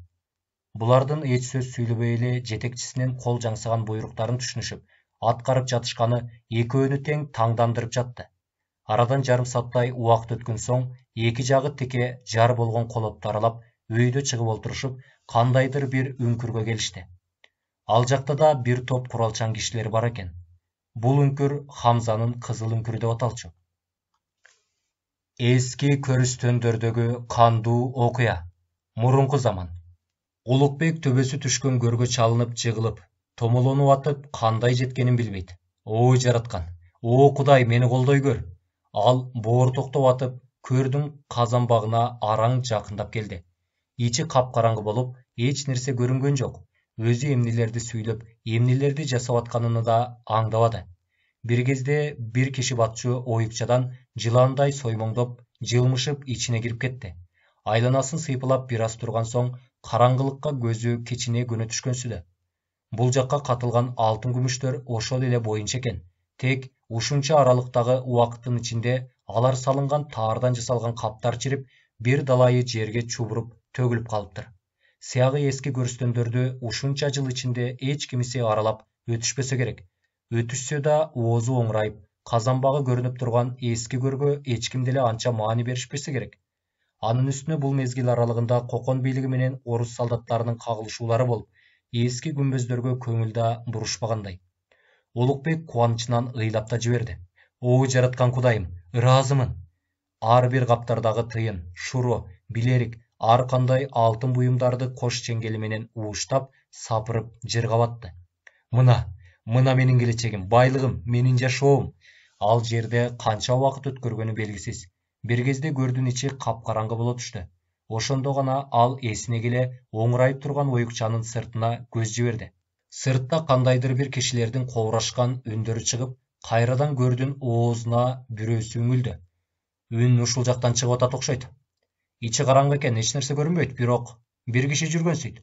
Булардын эч сөз сүйлөбөй эле жетекчисинин кол жаңсаган буйруктарын түшүнүшүп, аткарып жатышканы экөөнү тең таңдандырып жатты. Арадан жарым сааттай убакыт өткөн соң, эки жагы теке жар болгон колопту аралап, өйдө чыгып олтурушуп, кандайдыр бир үңкүргө келишти. Ал жакта да бир топ куралчан кишилер бар экен. Бул үңкүр Хамзанын кызыл үңкүрү деп аталчу. Эски көрүстөндөрдөгү кандуу окуя. Мурунку заман. Улукбек төбөсү түшкөн көргө чалынып жыгылып, томолонуп атып, кандай жеткенин билбейт. О жараткан, о Кудай, мени колдой көр. Ал боор токтоп атып, көрдүн казанбагына араң жакындап келди. Ичи капкараңгы болуп, эч нерсе көрүнгөн жок. Өзү эмнелерди сүйлөп, эмнелерди жасап атканын да аңдабады. Бир кезде бир киши батчу оюкчадан жыландай соймоңдоп, жылмышып ичине кирип кетти. Айланасын сыйпылап бир аз турган соң, караңгылыкка көзү кичине көнө түшкөнсүдө. Бул жакка катылган алтын күмүштөр ошол эле боюнча экен. Тек ушунча аралыктагы убакыттын ичинде алар салынган таардан жасалган каптар чирип, бир далайы жерге чубуруп төгүлүп калыптыр. Сыягы эски көрүстөндөрдү ушунча жыл ичинде эч кимиси аралап өтүшпөсө керек. Өтүшсө да оозу оңрайып, казанбагы көрүнүп турган эски көргө эч ким деле анча маани беришпесе керек. Анын үстүнө бул мезгил аралыгында Кокон бийлиги менен орус солдаттарынын кагылышуулары болуп, эски күмбөздөргө көңүл да бурушпагандай. Улукбек кубанычынан ыйлап да жиберди. О жараткан Кудайым, ыраазымын. Ар бир каптардагы тыйын, шуру, билерик, ар кандай алтын буюмдарды кош чеңгели менен ууштап, сапырып жыргап атты. Мына менин келечегим, байлыгым, менин жашоом. Ал жерде канча убакыт өткөргөнү белгисиз. Бир кезде көрдүн ичи капкараңгы боло түштү. Ошондо гана ал эсине келе оңрайып турган оюкчанын сыртына көз жиберди. Сыртта кандайдыр бир кишилердин кобурашкан үндөрү чыгып, кайрадан көрдүн оозуна бирөөсү үңүлдү. Үн ушул жактан чыгып атат окшойт. Ичи караңгы экен, эч нерсе көрүнбөйт, бирок бир киши жүргөнсүйт.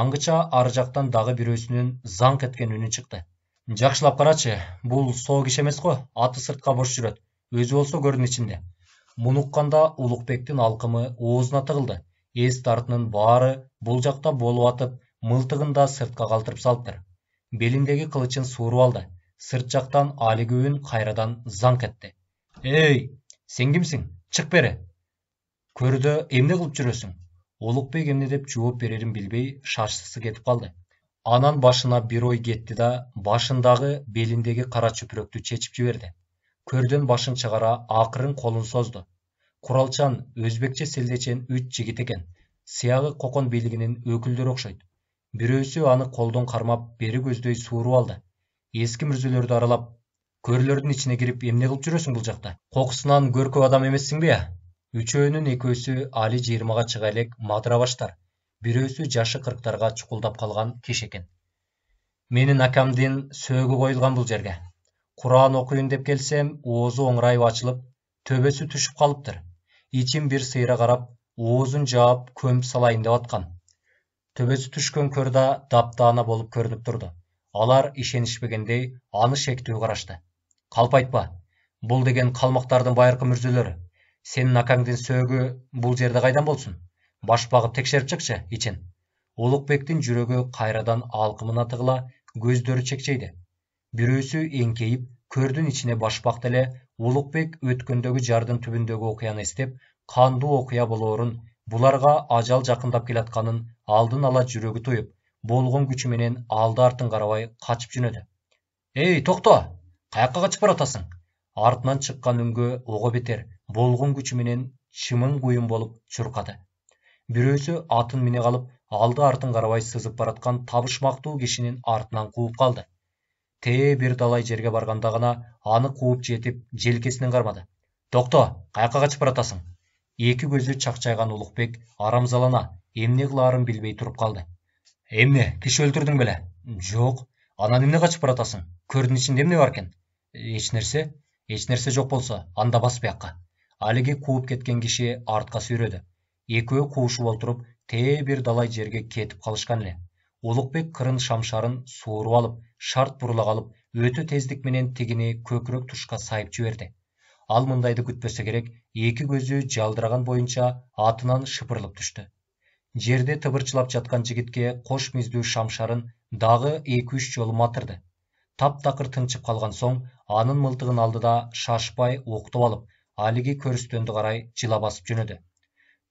Аңгыча ар жактан дагы бирөөсүнүн заң эткен үнү чыкты. Жакшылап карачы, бул соо киши эмес го, аты сыртка бош жүрөт. Өзү болсо көрдүн ичинде. Муну укканда Улукбектин алкымы оозуна тыгылды. Эс тартынын баары бул жакта болуп атып, мылтыгын да сыртка калтырып салыптыр. Белиндеги кылычын сууруп алды. Сырт жактан алиги үн кайрадан заң этти. Эй, сен кимсиң? Чык бери. Көрдө эмне кылып жүрөсүң? Улукбек эмне деп жооп берерин билбей, шашсысы кетип калды. Анан башына бир ой кетти да, башындагы белиндеги кара чүпүрөктү чечип жиберди. Көрдөн башын чыгара акырын колун созду. Куралчан, өзбекче селдечен 3 жигит экен. Сыягы Кокон бийлигинин өкүлдөрү окшойт. Бирөөсү аны колдон кармап, бери көздөй сууруп алды. Эски мүрзөлөрдү аралап, көрлөрдүн ичине кирип эмне кылып жүрөсүң бул жакта? Кокусунан көркөп адам эмессиңби я? Үчөөнүн экөөсү али 20га чыга элек мадыра баштар. Бирөөсү жашы 40тарга чукулдап калган киши экен. Менин акамдын сөөгү коюлган бул жерге. Куран окуйун деп келсем, оозу оңрайып ачылып, төбөсү түшүп калыптыр. Ичин бир сыйра карап, оозун жаап көмүп салайын деп аткан. Төбөсү түшкөн көр да таптаана болуп көрүнүп турду. Алар ишенишпегендей аны шектүү карашты. Калп айтпа, бул деген калмактардын байыркы мүрзөлөрү. Сенин акаңдын сөөгү бул жерде кайдан болсун? Баш багып текшерип чыкчы, ичин. Улукбектин жүрөгү кайрадан алкымына тыгыла, көздөрү чекчейди. Бирөөсү эңкейип, көрдүн ичине баш бакты эле, Улукбек өткөндөгү жардын түбүндөгү окуяны эстеп, кандуу окуя болоорун, буларга ажал жакындап келатканын алдын ала жүрөгү туюп, болгон күчү менен алды артын карабай качып жөнөдү. Эй, токто! Каякка качып баратасың? Артынан чыккан үнгө ого бетер, болгон күчү менен чымын куюм болуп чуркады. Бирөөсү атын мине калып, алды артын карабай сызып бараткан табышмактуу кишинин артынан кууп калды. Тээ бир далай жерге барганда гана аны кууп жетип, желкесинен кармады. Токто, каякка качып баратасың? Эки көзү чакчайган Улукбек арамзалана, эмне кылаарын билбей туруп калды. Эмне, киши өлтүрдүң беле? Жок. Анан эмне качып баратасың? Көрдүн ичинде эмне бар экен? Эч нерсе жок болсо, анда бас биякка. Алиги кууп кеткен киши артка сүйрөдү. Экөө куушуп олтуруп, тээ бир далай жерге кетип калышкан эле. Улукбек кырын шамшарын сууруп алып, шарт бурула калып, өтө тездик менен тигини көкүрөк тушка сайып жиберди. Ал мындайды күтпөсө керек, эки көзү жалдыраган боюнча атынан шыпырылып түштү. Жерде тыбырчылап жаткан жигитке кош миздүү шамшарын дагы 2-3 жолу матырды. Таптакыр тынчып калган соң, анын мылтыгын алды да шашпай октоп алып, алиги көрүстөндү карай жыла басып жөнөдү.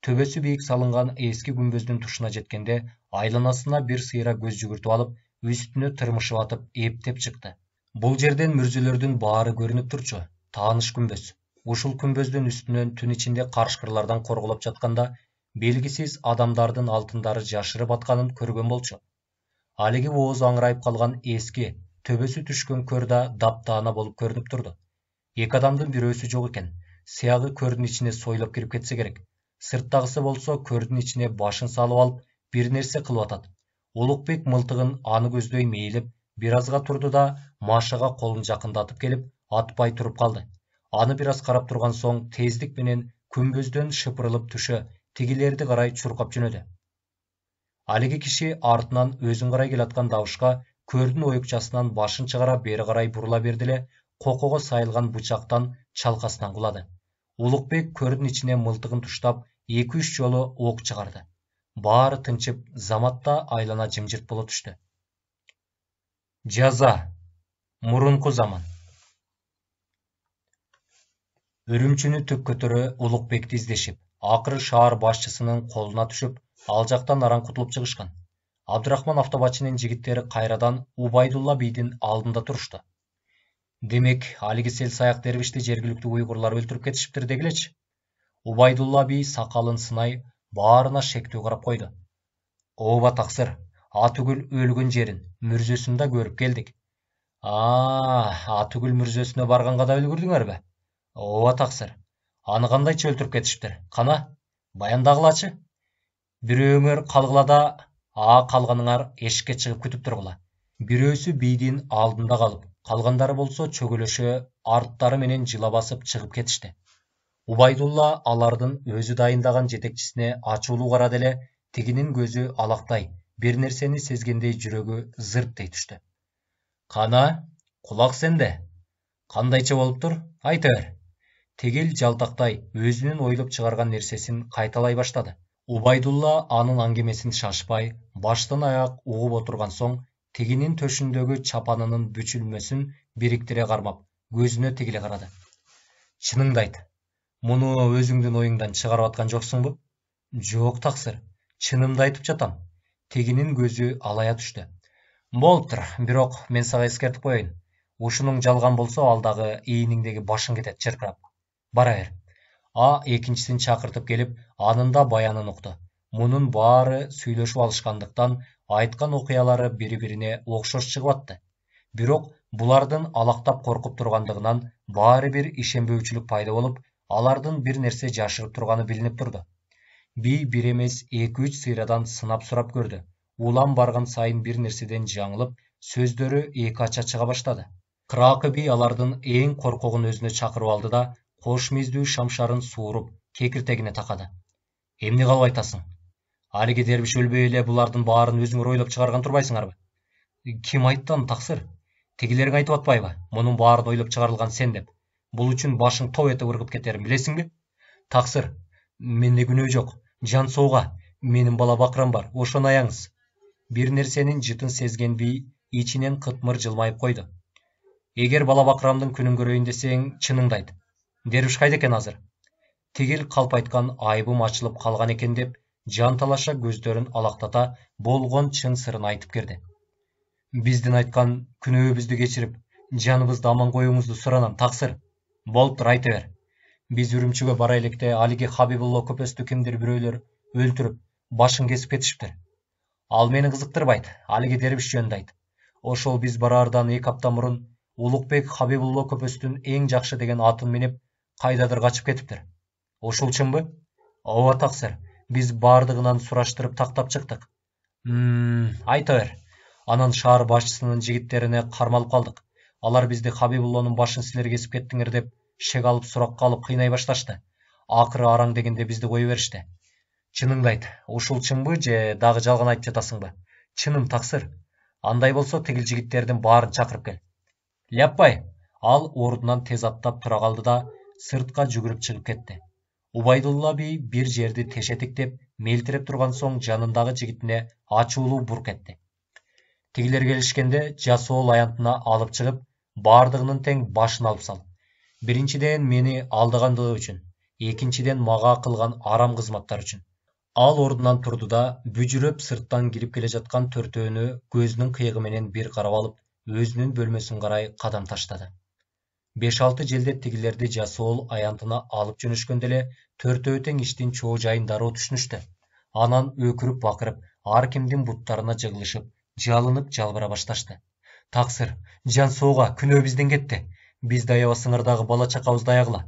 Төбөсү бийик салынган эски күмбөздүн тушуна жеткенде, айланасына бир сыйра көз жүгүртүп алып, үстүнө тырмышып атып, эптеп чыкты. Бул жерден мүрзөлөрдүн баары көрүнүп турчу. Тааныш күмбөз. Ушул күмбөздүн үстүнөн түн ичинде карышкырлардан корголоп жатканда, белгисиз адамдардын алтындары жашырып атканын көргөн болчу. Алиги оозу аңырайып калган эски, төбөсү түшкөн көр да таптаана болуп көрүнүп турду. Эки адамдын бирөөсү жок экен. Сыягы көрдүн ичине сойлоп кирип кетсе керек. Сырттагысы болсо көрдүн ичине башын салып алып, бир нерсе кылып атат. Улукбек мылтыгын аны көздөй мейлип, бир азга турду да Машага колун жакындатып келип, атпай туруп калды. Аны бир аз карап турган соң, тездик менен күмбөздөн шыпырылып түшө, тигилерди карай чуркап жөнөдү. Алиги киши артынан өзүн карай келаткан табышка көрдүн оюкчасынан башын чыгара бери карай бурула берди эле, кокого сайылган бычактан чалкасынан кулады. Улукбек көрдүн ичине мылтыгын туштап, 2-3 жолу ок чыгарды. Баары тынчып, заматта айлана жымжырт боло түштү. Жаза. Мурунку заман. Үрүмчүнү түп көтөрө Улукбекти издешип, акыры шаар башчысынын колуна түшүп, ал жактан аран кутулуп чыгышкан. Абдырахман Автобачынын жигиттери кайрадан Убайдулла бийдин алдында турушту. Демек, алиги сел саяк дербишти жергиликтүү уйгурлар өлтүрүп кетишиптир дегилечи. Убайдулла бий сакалын сынай, баарына шектүү карап койду. Ооба таксыр, Атүгүл өлгөн жерин, мүрзөсүн да көрүп келдик. Атүгүл мүрзөсүнө барганга да үлгүрдүңөрбү? Ооба таксыр. Аны кандайча өлтүрүп кетиштир? Кана, баяндагылачы. Бирөөңөр калгыла да, калганыңар эшикке чыгып күтүп тургула. Бирөөсү бийдин алдында калып, калгандары болсо чөгөлөшө арттары менен жыла басып чыгып кетишти. Убайдулла алардын өзү дайындаган жетекчисине ачуулуу карады эле, тигинин көзү алактай, бир нерсени сезгендей жүрөгү зырттай түштү. Кана, кулак сенде. Кандайча болуптур? Айта бер. Тигил жалтактай өзүнүн ойлоп чыгарган нерсесин кайталай баштады. Убайдулла анын аңгемесин шашпай, баштан аяк угуп отурган соң, тигинин төшүндөгү чапанынын бүчүлмөсүн бириктире кармап, көзүнө тигиле карады. Чыныңды айт. Муну өзүңдүн оюңдан чыгарып аткан жоксуңбу? Жок таксыр, чынымды айтып жатам. Тигинин көзү алая түштү. Болуптур, бирок мен сага эскертип коеюн. Ушунуң жалган болсо, ал дагы ийниңдеги башың кетет чыркырап. Бара бер. Экинчисин чакыртып келип, анын да баянын укту. Мунун баары сүйлөшүп алышкандыктан, айткан окуялары бири-бирине окшош чыгып атты. Бирок булардын алактап коркуп тургандыгынан баары бир ишенбөөчүлүк пайда болуп, алардын бир нерсе жашырып турганы билинип турду. Бий бир эмес 2-3 сыйрадан сынап сурап көрдү. Улам барган сайын бир нерседен жаңылып, сөздөрү эки ача чыга баштады. Кыракы бий алардын эң коркогун өзүнө чакырып алды да, кош миздүү шамшарын сууруп, кекиртегине такады. Эмне кылып айтасың? Алиги дербиш өлбөй эле булардын баарын өзүңөр ойлоп чыгарган турбайсыңарбы? Ким айтты аны таксыр? Тигилериң айтып атпайбы? Мунун баарын ойлоп чыгарылган сен деп. Бул үчүн башың топ этип ыргып кетерин билесиңби? Таксыр, менде күнөө жок. Жан соога, менин бала бакырам бар, ошону аяңыз. Бир нерсенин жытын сезген бий ичинен кытмыр жылмайып койду. Эгер бала бакырамдын күнүн көрөйүн десең, чыныңды айт. Дербиш кайда экен азыр? Тигил калп айткан айыбым ачылып калган экен деп, жанталаша көздөрүн алактата болгон чын сырын айтып кирди. Биздин айткан күнөөбүздү кечирип, жаныбызды аман коюңузду суранам, таксыр. Болуптур, айта бер. Биз Үрүмчүгө бара электе алиги Хабибулло көпөстү кимдир бирөөлөр өлтүрүп, башын кесип кетишиптир. Ал мени кызыктырбайт, алиги дербиш жөнүндө айт. Ошол биз бараардан 2 апта мурун Улукбек Хабибулло көпөстүн эң жакшы деген атын минип, кайдадыр качып кетиптир. Ошол чынбы? Ооба таксыр, биз баардыгынан сураштырып тактап чыктык. Айта бер. Анан шаар башчысынын жигиттерине кармалып калдык. Алар бизди Хабибуллонун башын силер кесип кеттиңер деп шек алып суракка алып кыйнай башташты. Акыры араң дегенде бизди кое беришти. Чыныңды айт, ушул чынбы же дагы жалган айтып жатасыңбы? Чыным таксыр. Андай болсо тигил жигиттердин баарын чакырып кел. Ляппай! Ал ордунан тез аттап тура калды да сыртка жүгүрүп чыгып кетти. Убайдулла би бир жерди тешетиктеп, мелтиреп турган соң жанындагы жигитине ачуулуу бурк этти. Тигилер келишкенде Жасоол аянтына алып чыгып, бардыгынын тең башын алып сал. Биринчиден мени алдагандыгы үчүн, экинчиден мага кылган арам кызматтар үчүн. Ал ордунан турду да бүжүрөп сырттан кирип келе жаткан төртөөнү көзүнүн кыйыгы менен бир карап алып, өзүнүн бөлмөсүн карай кадам таштады. 5-6 желдет тигилерди Жасоол аянтына алып жөнөшкөндө эле төртөө тең иштин чоо жайын дароо түшүнүштү. Анан өкүрүп бакырып, ар кимдин буттарына жыгылышып, жалынып жалбыра башташты. Таксыр, Жансоога күнөө бизден кетти. Биз даяба сыңырдагы бала чакабызды аягыла.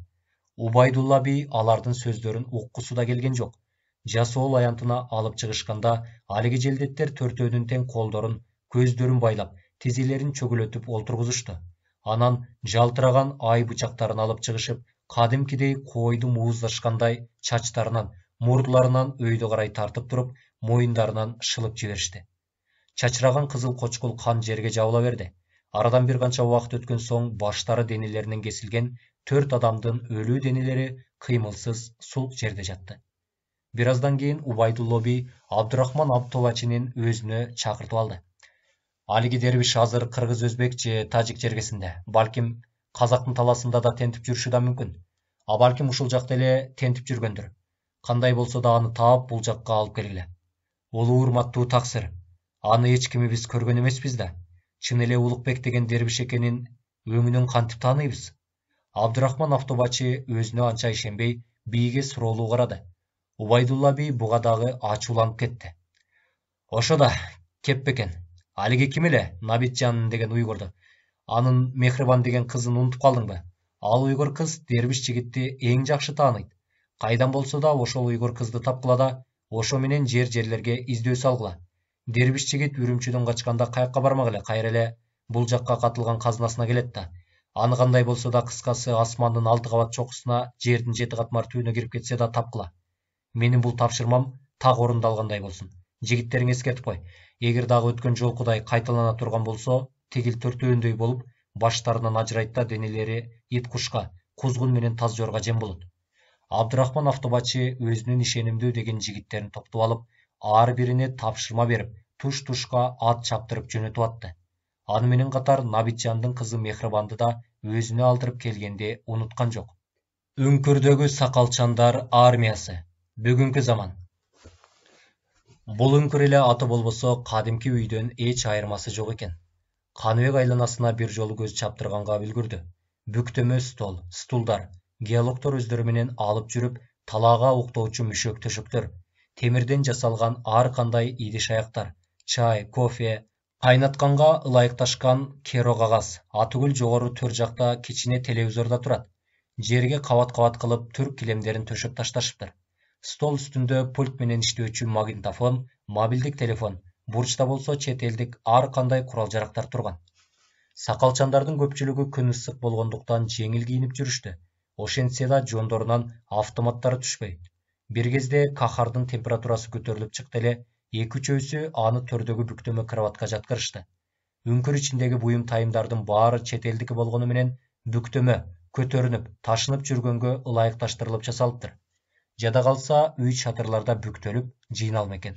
Убайдулла би алардын сөздөрүн уккусу да келген жок. Жасоол аянтына алып чыгышканда, алиги желдеттер төртөөнүн тең колдорун, көздөрүн байлап, тизелерин чөгөлөтүп олтургузушту. Анан жалтыраган ай бычактарын алып чыгышып, кадимкидей койду мууздашкандай чачтарынан, мурдуларынан өйдө карай тартып туруп, моюндарынан шылып жиберишти. Чачыраган кызыл кочкул кан жерге жабыла берди. Арадан бир канча убакыт өткөн соң баштары денелеринен кесилген 4 адамдын өлүү денелери кыймылсыз сулк жерде жатты. Бир аздан кийин Убайдулла би Абдурахман Абтовачинин өзүнө чакыртып алды. Алиги дербиш азыр кыргыз, өзбек же тажик жергесинде, балким казактын таласында да тентип жүрүшү да мүмкүн. А балким ушул жакта эле тентип жүргөндүр. Кандай болсо да аны таап бул жакка алып келгиле. Улуу урматтуу таксыр, аны эч кимибиз көргөн эмеспиз да. Чын эле Улукбек деген дербиш экенин өңүнөн кантип тааныйбыз? Абдурахман Автобачы өзүнө анча ишенбей, бийге суроолуу карады. Убайдулла би буга дагы ачууланып кетти. Ошо да, кеп бекен. Алиги ким эле? Набитжан деген уйгурду. Анын Мехрибан деген кызын унутуп калдыңбы? Ал уйгур кыз дербиш жигитти эң жакшы тааныйт. Кайдан болсо да ошол уйгур кызды тапкыла да, ошо менен жер-жерлерге издөө салгыла. Дербиш жигит үрүмчүдөн качканда каякка бармак эле, кайра эле бул жакка катылган казынасына келет да. Аны кандай болсо да кыскасы асмандын 6 кабат чокусуна жердин 7 катмар түбүнө кирип кетсе да тапкыла. Менин бул тапшырмам так орундалгандай болсун. Жигиттериң эскертип кой. Эгер дагы өткөн жолкудай кайталана турган болсо, тигил төртөөөндөй болуп, баштарынан ажырайт да денелери ит кушка, кузгун менен таз жорго жем болот. Абдурахман Автобачы өзүнүн ишенимдүү деген жигиттерин топтоп алып, ар бирине тапшырма берип, туш-тушка ат чаптырып жөнөтүп атты. Аны менен катар Набитжандын кызы Мехрибанды да өзүнө алдырып келгенди унуткан жок. Үңкүрдөгү сакалчандар армиясы. Бүгүнкү заман. Бул үңкүр эле аты болбосо, кадимки үйдөн эч айырмасы жок экен. Каныбек айланасына бир жолу көз чаптырганга үлгүрдү. Бүктөмө стол, стулдар, геологтор өздөрү менен алып жүрүп, талаага уктоочу мүшөк төшөктөр, темирден жасалган ар кандай идиш аяктар, чай, кофе, кайнатканга ылайыкташкан керо кагаз, атүгүл жогору төр жакта кичине телевизор да турат. Жерге кабат-кабат кылып түрк килемдерин төшөп ташташыптыр. Стол үстүндө пульт менен иштөөчү магнитофон, мобилдик телефон, бурчта болсо чет элдик ар кандай курал-жарактар турган. Сакалчандардын көпчүлүгү күн ысык болгондуктан жеңил кийинип жүрүштү. Ошентсе да жондорунан автоматтары түшпөйт. Бир кезде кахардын температурасы көтөрүлүп чыкты эле, 2-3 аны төрдөгү бүктөмө кроватка жаткырышты. Үңкүр ичиндеги буюм тайымдардын баары чет элдики болгону менен бүктөмө көтөрүнүп, ташынып жүргөнгө ылайыкташтырылып жасалыптыр. Жада калса үй чатырларда бүктөлүп, жыйналма экен.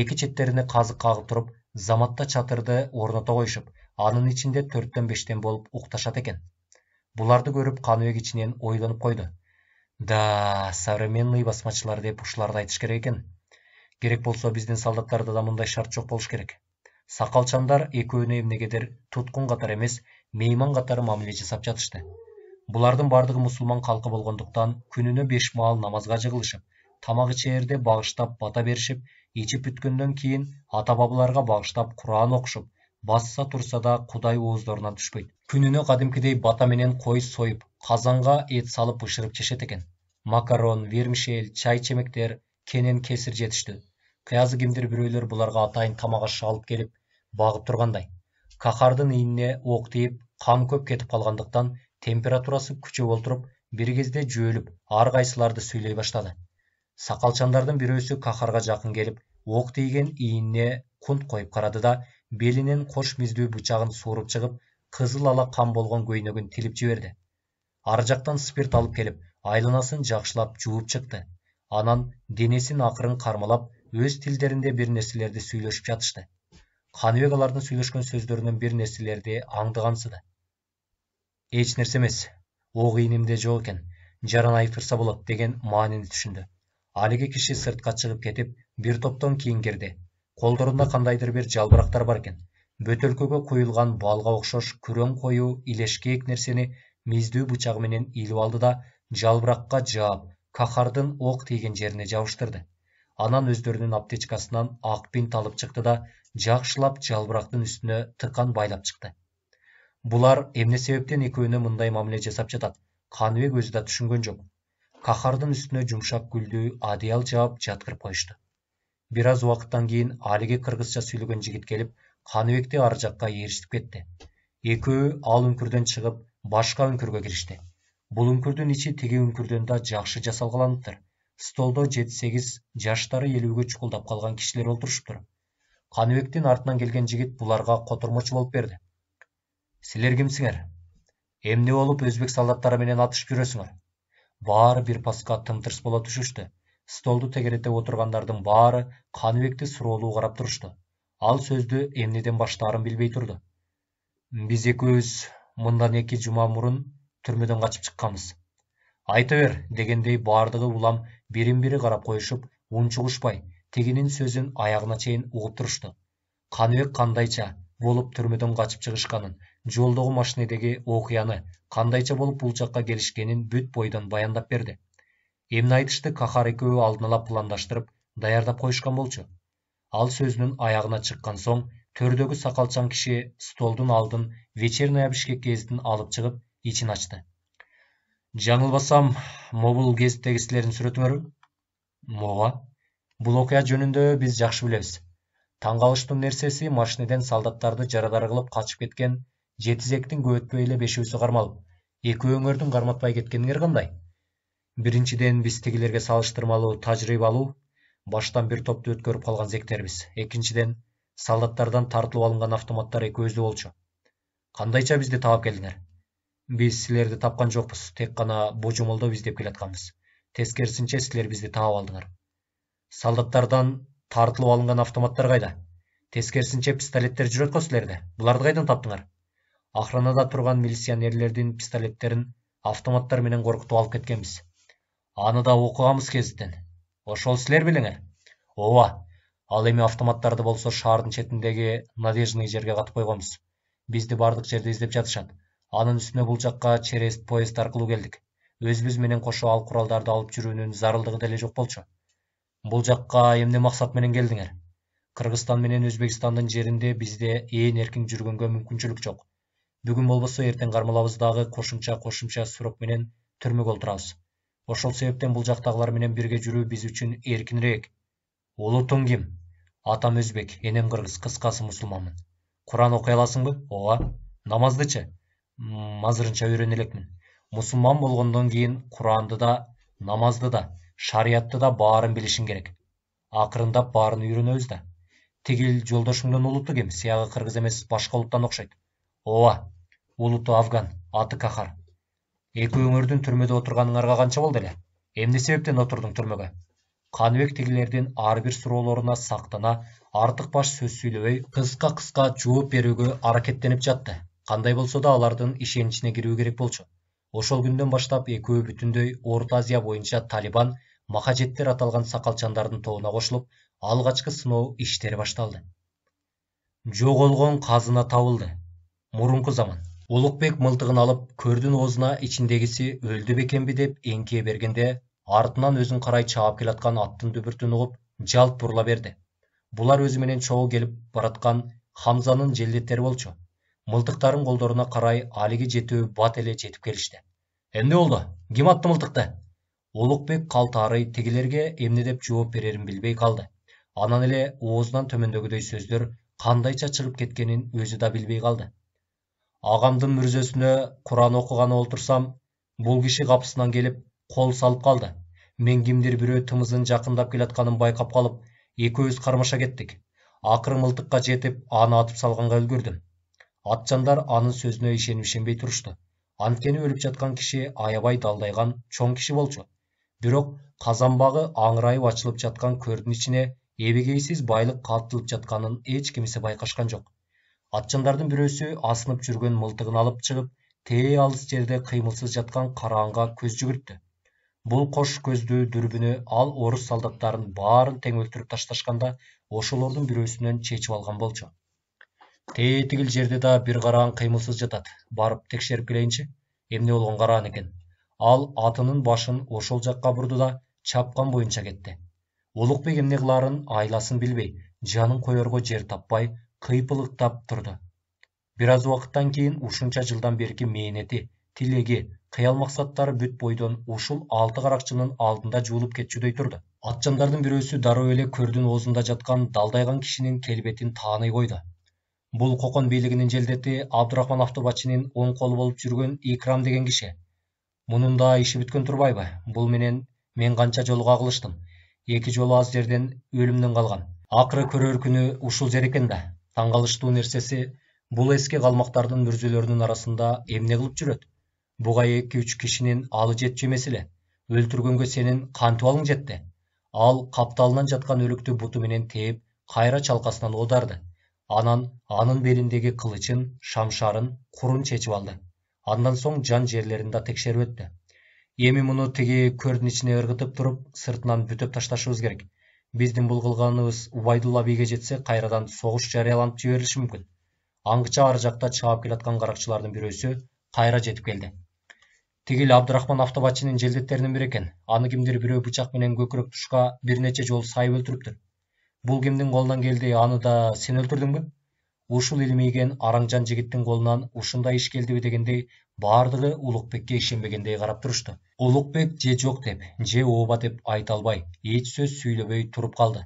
Эки четтерине казык кагып туруп, заматта чатырды орното коюшуп, анын ичинде 4-5 болуп укташат экен. Буларды көрүп Каныбек ичинен ойлонуп койду. Да, современный басмачылар деп ушуларды айтыш керек экен. Керек болсо биздин солдаттарда да мындай шарт жок болуш керек. Сакалчандар экөөнү эмнегедир туткун катары эмес, мейман катары мамиле жасап жатышты. Булардын бардыгы мусулман калкы болгондуктан күнүнө 5 маал намазга жыгылышып, тамак ичээрде багыштап бата беришип, ичип бүткөндөн кийин ата-бабаларга багыштап Куран окушуп, басса турса да Кудай ооздорунан түшпөйт. Күнүнө кадимкидей бата менен кой союп, казанга эт салып бышырып жешет экен. Макарон, вермишель, чай чемектер, кенен кесир жетиштүү. Кыязы кимдир бирөөлөр буларга атайын тамак аш алып келип багып тургандай. Кахардын ийине ок тийип, кан көп кетип калгандыктан температурасы күчөп олтуруп, бир кезде жөөлүп, ар кайсыларды сүйлөй баштады. Сакалчандардын бирөөсү кахарга жакын келип, ок тийген ийине кунт коюп карады да, белинен кош миздүү бычагын сууруп чыгып, кызыл ала кан болгон көйнөгүн тилип жиберди. Ар жактан спирт алып келип, айланасын жакшылап жууп чыкты. Анан денесин акырын кармалап, өз тилдеринде бир нерселерди сүйлөшүп жатышты. Каныбек алардын сүйлөшкөн сөздөрүнөн бир нерселерди аңдыгансыды. Эч нерсе эмес, ок ийнимде жок экен, жаран айтырса болот деген маанини түшүндү. Алиги киши сыртка чыгып кетип, бир топтон кийин кирди. Колдорунда кандайдыр бир жалбырактар бар экен. Бөтөлкөгө куюлган балга окшош күрөң кою илешкек нерсени миздүү бычагы менен илип алды да, жалбыракка жаап, Кахардын ок тийген жерине жабыштырды. Анан өздөрүнүн аптечкасынан ак бинт алып чыкты да, жакшылап жалбырактын үстүнө тыкан байлап чыкты. Булар эмне себептен экөөнө мындай мамиле жасап жатат, Каныбек өзү да түшүнгөн жок. Кахардын үстүнө жумшак гүлдүү адыял жаап жаткырып коюшту. Бир аз убакыттан кийин алиги кыргызча сүйлөгөн жигит келип, Каныбекти ар жакка ээрчитип кетти. Экөө ал үңкүрдөн чыгып, башка үңкүргө киришти. Бул үңкүрдүн ичи тиги үңкүрдөн да жакшы жасалгаланыптыр. Столдо 7-8 жаштары 50-гө чукулдап калган кишилер отуруштур. Каныбектин артынан келген жигит буларга котормочу болуп берди. Силер кимсиңер? Эмне болуп өзбек солдаттары менен атышып жүрөсүңөр? Баары бир паска тымтырс боло түшүштү. Столду тегерете отургандардын баары Каныбекти суроолуу карап турушту. Ал сөздү эмнеден баштаарын билбей турду. Биз экөөбүз мындан 2 жума мурун түрмөдөн качып чыкканбыз. Айта бер дегендей баардыгы улам бирин-бири карап коюшуп, унчугушпай, тигинин сөзүн аягына чейин угуп турушту. Каныбек кандайча болуп түрмөдөн качып чыгышканын, жолдогу машинедеги окуяны, кандайча болуп бул жакка келишкенин бүт бойдон баяндап берди. Эмне айтышты Кахар экөө алдын ала пландаштырып, даярдап коюшкан болчу. Ал сөзүнүн аягына чыккан соң, төрдөгү сакалчан киши столдун алдын вечерная Бишкек гезитин алып чыгып, ичин ачты. Жаңылбасам, могул гезиттеги силердин сүрөтүңөрбү? Мооба. Бул окуя жөнүндө биз жакшы билебиз. Таң калыштуу нерсеси, машинеден солдаттарды жарадар кылып качып кеткен жетизектин көп өтпөй эле бешөөсү кармалып, экөөңөрдүн карматпай кеткениңер кандай? Биринчиден, биз тигилерге салыштырмалуу тажрыйбалуу, баштан бир топту өткөрүп калган зектербиз. Экинчиден, солдаттардан тартылып алынган автоматтар экөөбүздө болчу. Кандайча бизди таап келдиңер? Биз силерди тапкан жокпуз, тек гана божомолдоп издеп келатканбыз. Тескерисинче силер бизди таап алдыңар. Солдаттардан тартылып алынган автоматтар кайда? Тескерисинче пистолеттер жүрөт го силерде. Буларды кайдан таптыңар? Охранада турган милиционерлердин пистолеттерин автоматтар менен коркутуп алып кеткенбиз. Аны да окуганбыз гезиттен. Ошол силер белеңер? Ооба. Ал эми автоматтарды болсо шаардын четиндеги надежный жерге катып койгонбуз. Бизди бардык жерде издеп жатышат. Анын үстүнө бул жакка через поезд аркылуу келдик. Өзүбүз менен кошо ал куралдарды алып жүрүүнүн зарылдыгы деле жок болчу. Бул жакка эмне максат менен келдиңер? Кыргызстан менен Өзбекстандын жеринде бизде ээн эркин жүргөнгө мүмкүнчүлүк жок. Бүгүн болбосо эртең кармалабыз дагы кошумча срок менен түрмөгө олтурабыз. Ошол себептен бул жактагылар менен бирге жүрүү биз үчүн эркинирээк. Улутуң ким? Атам өзбек, энем кыргыз, кыскасы мусулманмын. Куран окуй аласыңбы? Ооба. Намаздычы? Азырынча үйрөнө элекмин. Мусулман болгондон кийин Куранды да, намазды да, шариятты да баарын билишиң керек. Акырындап баарын үйрөнөбүз да. Тигил жолдошуңдун улуту ким? Сиягы кыргыз эмес, башка улуттан окшойт. Ооба. Улуту Афган, аты Кахар. Экөөңөрдүн түрмөдө отурганыңарга канча болду эле? Эмне себептен отурдуң түрмөгө? Каныбек тигилердин ар бир суроолоруна сактана, артык баш сөз сүйлөбөй, кыска жооп берүүгө аракеттенип жатты. Кандай болсо да алардын ишеничине кирүү керек болчу. Ошол күндөн баштап экөө бүтүндөй Орто Азия боюнча Талибан, махажеттер аталган сакалчандардын тобуна кошулуп, алгачкы сыноо иштери башталды. Жоголгон казына табылды. Мурунку заман. Улукбек мылтыгын алып, көрдүн оозуна ичиндегиси өлдү бекенби деп эңкие бергенде, артынан өзүн карай чаап келаткан аттын дүбүртүн угуп, жалп бурула берди. Булар өзү менен чогуу келип бараткан Хамзанын желдеттери болчу. Мылтыктарын колдоруна карай алиги жетөө бат эле жетип келишти. Эмне болду? Ким атты мылтыкты? Улукбек калтаарый тигилерге эмне деп жооп берерин билбей калды. Анан эле оозунан төмөндөгүдөй сөздөр кандайча чыгып кеткенин өзү да билбей калды. Агамдын мүрзөсүнө Куран окуганы олтурсам, бул киши капысынан келип, кол салып калды. Мен кимдир бирөө тымызын жакындап келатканын байкап калып, экөөбүз кармаша кеттик. Акыры мылтыкка жетип, аны атып салганга үлгүрдүм. Атжандар анын сөзүнө ишенбей турушту. Анткени өлүп жаткан киши аябай далдайган чоң киши болчу. Бирок казанбагы аңырайып ачылып жаткан көрдүн ичине эбегейсиз байлык калтылып жатканын эч кимисе байкашкан жок. Атжандардын бирөөсү асынып жүргөн мылтыгын алып чыгып, тээ алыс жерде кыймылсыз жаткан караанга көз жүгүрттү. Бул кош көздүү дүрбүнү ал орус солдаттарын баарын тең өлтүрүп ташташканда, ошолордун бирөөсүнөн чечип алган болчу. Тээ тигил жерде да бир караан кыймылсыз жатат. Барып текшерип келейинчи. Эмне болгон караан экен? Ал атынын башын ошол жакка бурду да чапкан боюнча кетти. Улукбек эмне кылаарын айласын билбей, жанын коерго жер таппай, кыйпылыктап турду. Бир аз убакыттан кийин ушунча жылдан берки мээнети, тилеги, кыял максаттары бүт бойдон ушул 6 каракчынын алдында жуулуп кетчүдөй турду. Атжандардын бирөөсү дароо эле көрдүн оозунда жаткан далдайган кишинин келбетин тааный койду. Бул кокон бийлигинин желдети Абдурахман Автобачынын оң колу болуп жүргөн Икрам деген киши. Мунун да иши бүткөн турбайбы? Бул менен мен канча жолу кагылыштым. 2 жолу аз жерден өлүмдөн калган. Акыры көрөр күнү ушул жер экен да. Таң калыштуу нерсеси, бул эски калмактардын мүрзөлөрүнүн арасында эмне кылып жүрөт? Буга 2-3 кишинин алы жетчү эмес эле. Өлтүргөнгө сенин кантип алың жетти? Ал капталынан жаткан өлүктү буту менен тээп, кайра чалкасынан оодарды. Анан анын белиндеги кылычын, шамшарын, курун чечип алды. Андан соң жан жерлерин да текшерип өттү. Эми муну тиги көрдүн ичине ыргытып туруп, сыртынан бүтөп ташташыбыз керек. Биздин бул кылганыбыз Убайдулла бийге жетсе, кайрадан согуш жарыяланып жиберилиши мүмкүн. Аңгыча ар жакта чаап келаткан каракчылардын бирөөсү кайра жетип келди. Тигил Абдурахман Автобачынын желдеттеринин бири экен. Аны кимдир бирөө бычак менен көкүрөк тушка бир нече жолу сайып өлтүрүптүр. Бул кимдин колунан келди, аны да сен өлтүрдүңбү? Ушул илмийген араңжан жигиттин колунан ушундай иш келдиби дегендей, баардыгы Улукбекке ишенбегендей карап турушту. Улукбек же жок деп, же ооба деп айта албай, эч сөз сүйлөбөй туруп калды.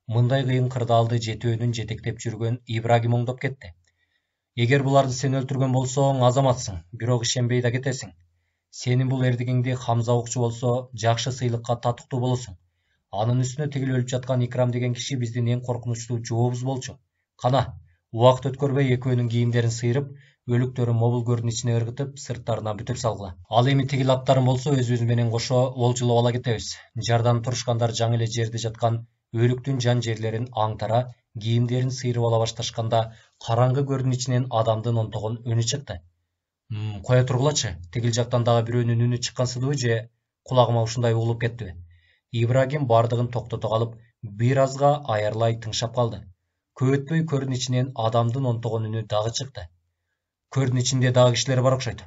Мындай кыйын кырдаалды жетөөнүн жетектеп жүргөн Ибрагим оңдоп кетти. Эгер буларды сен өлтүргөн болсоң, азаматсың, бирок ишенбей да кетесиң. Сенин бул эрдигиңди Хамза укчу болсо, жакшы сыйлыкка татыктуу болосуң. Анын үстүнө тигил өлүп жаткан Икрам деген киши биздин эң коркунучтуу жообуз болчу. Кана, убакыт өткөрбөй экөөнүн кийимдерин сыйрып, өлүктөрүн мобул көрдүн ичине ыргытып, сырттарына бүтөп салгыла. Ал эми тигил аттарын болсо өзүбүз менен кошо олжулоп ала кетебиз. Жардан турушкандар жаңы эле жерде жаткан өлүктүн жан жерлерин аңтара, кийимдерин сыйрып ала башташканда, караңгы көрдүн ичинен адамдын онтогон үнү чыкты. Кое тургулачы, тигил жактан дагы бирөөнүн үнү чыккансыдыбы же кулагыма ушундай угулуп кеттиби? Ибрагим бардыгын токтото калып, бир азга аярлай тыңшап калды. Көп өтпөй көрдүн ичинен адамдын онтогон үнү дагы чыкты. Көрдүн ичинде дагы кишилер бар окшойт.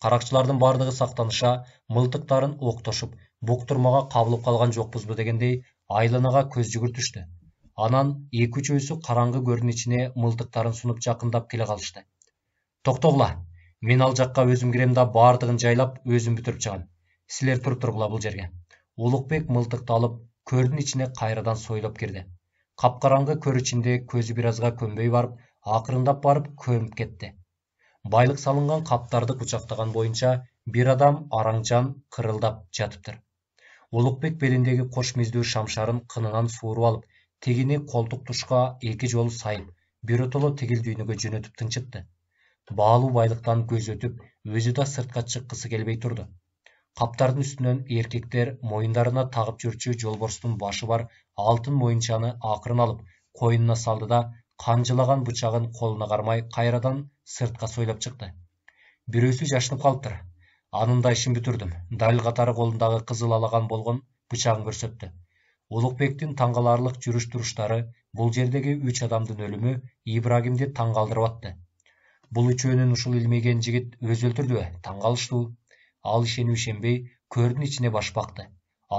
Каракчылардын бардыгы сактаныша, мылтыктарын октошуп, буктурмага кабылып калган жокпузбу дегендей айланага көз жүгүртүштү. Анан 2-3 караңгы көрдүн ичине мылтыктарын сунуп жакындап келе калышты. Токтогула, мен ал жакка өзүм кирем да бардыгын жайлап өзүм бүтүрүп чыгам. Силер туруп тургула бул жерге. Улукбек мылтыкты алып, көрдүн ичине кайрадан сойлоп кирди. Капкараңгы көр ичинде көзү бир азга көнбөй барып, акырындап барып көнүп кетти. Байлык салынган каптарды кучактаган боюнча бир адам араңжан кырылдап жатыптыр. Улукбек белиндеги кош миздүү шамшарын кынынан сууруп алып, тигини колтук тушка 2 жолу сайып, биротоло тигил дүйнөгө жөнөтүп тынчытты. Баалуу байлыктан көз өтүп, өзү да сыртка чыккысы келбей турду. Каптардын үстүнөн эркектер моюндарына тагып жүрчү жолборстун башы бар алтын моюнчаны акырын алып, койнуна салды да, канжылаган бычагын колуна кармай кайрадан сыртка сойлоп чыкты. Бирөөсү жашынып калыптыр. Анын да ишин бүтүрдүм. Дал катары колундагы кызыл алаган болгон бычагын көрсөттү. Улукбектин таң каларлык жүрүш туруштары, бул жердеги 3 адамдын өлүмү Ибрагимди таң калтырып атты. Бул үчөөнүн ушул илмейген жигит өз өлтүрдүбү? Таң калыштуу. Ал ишенип ишенбей, көрдүн ичине баш бакты.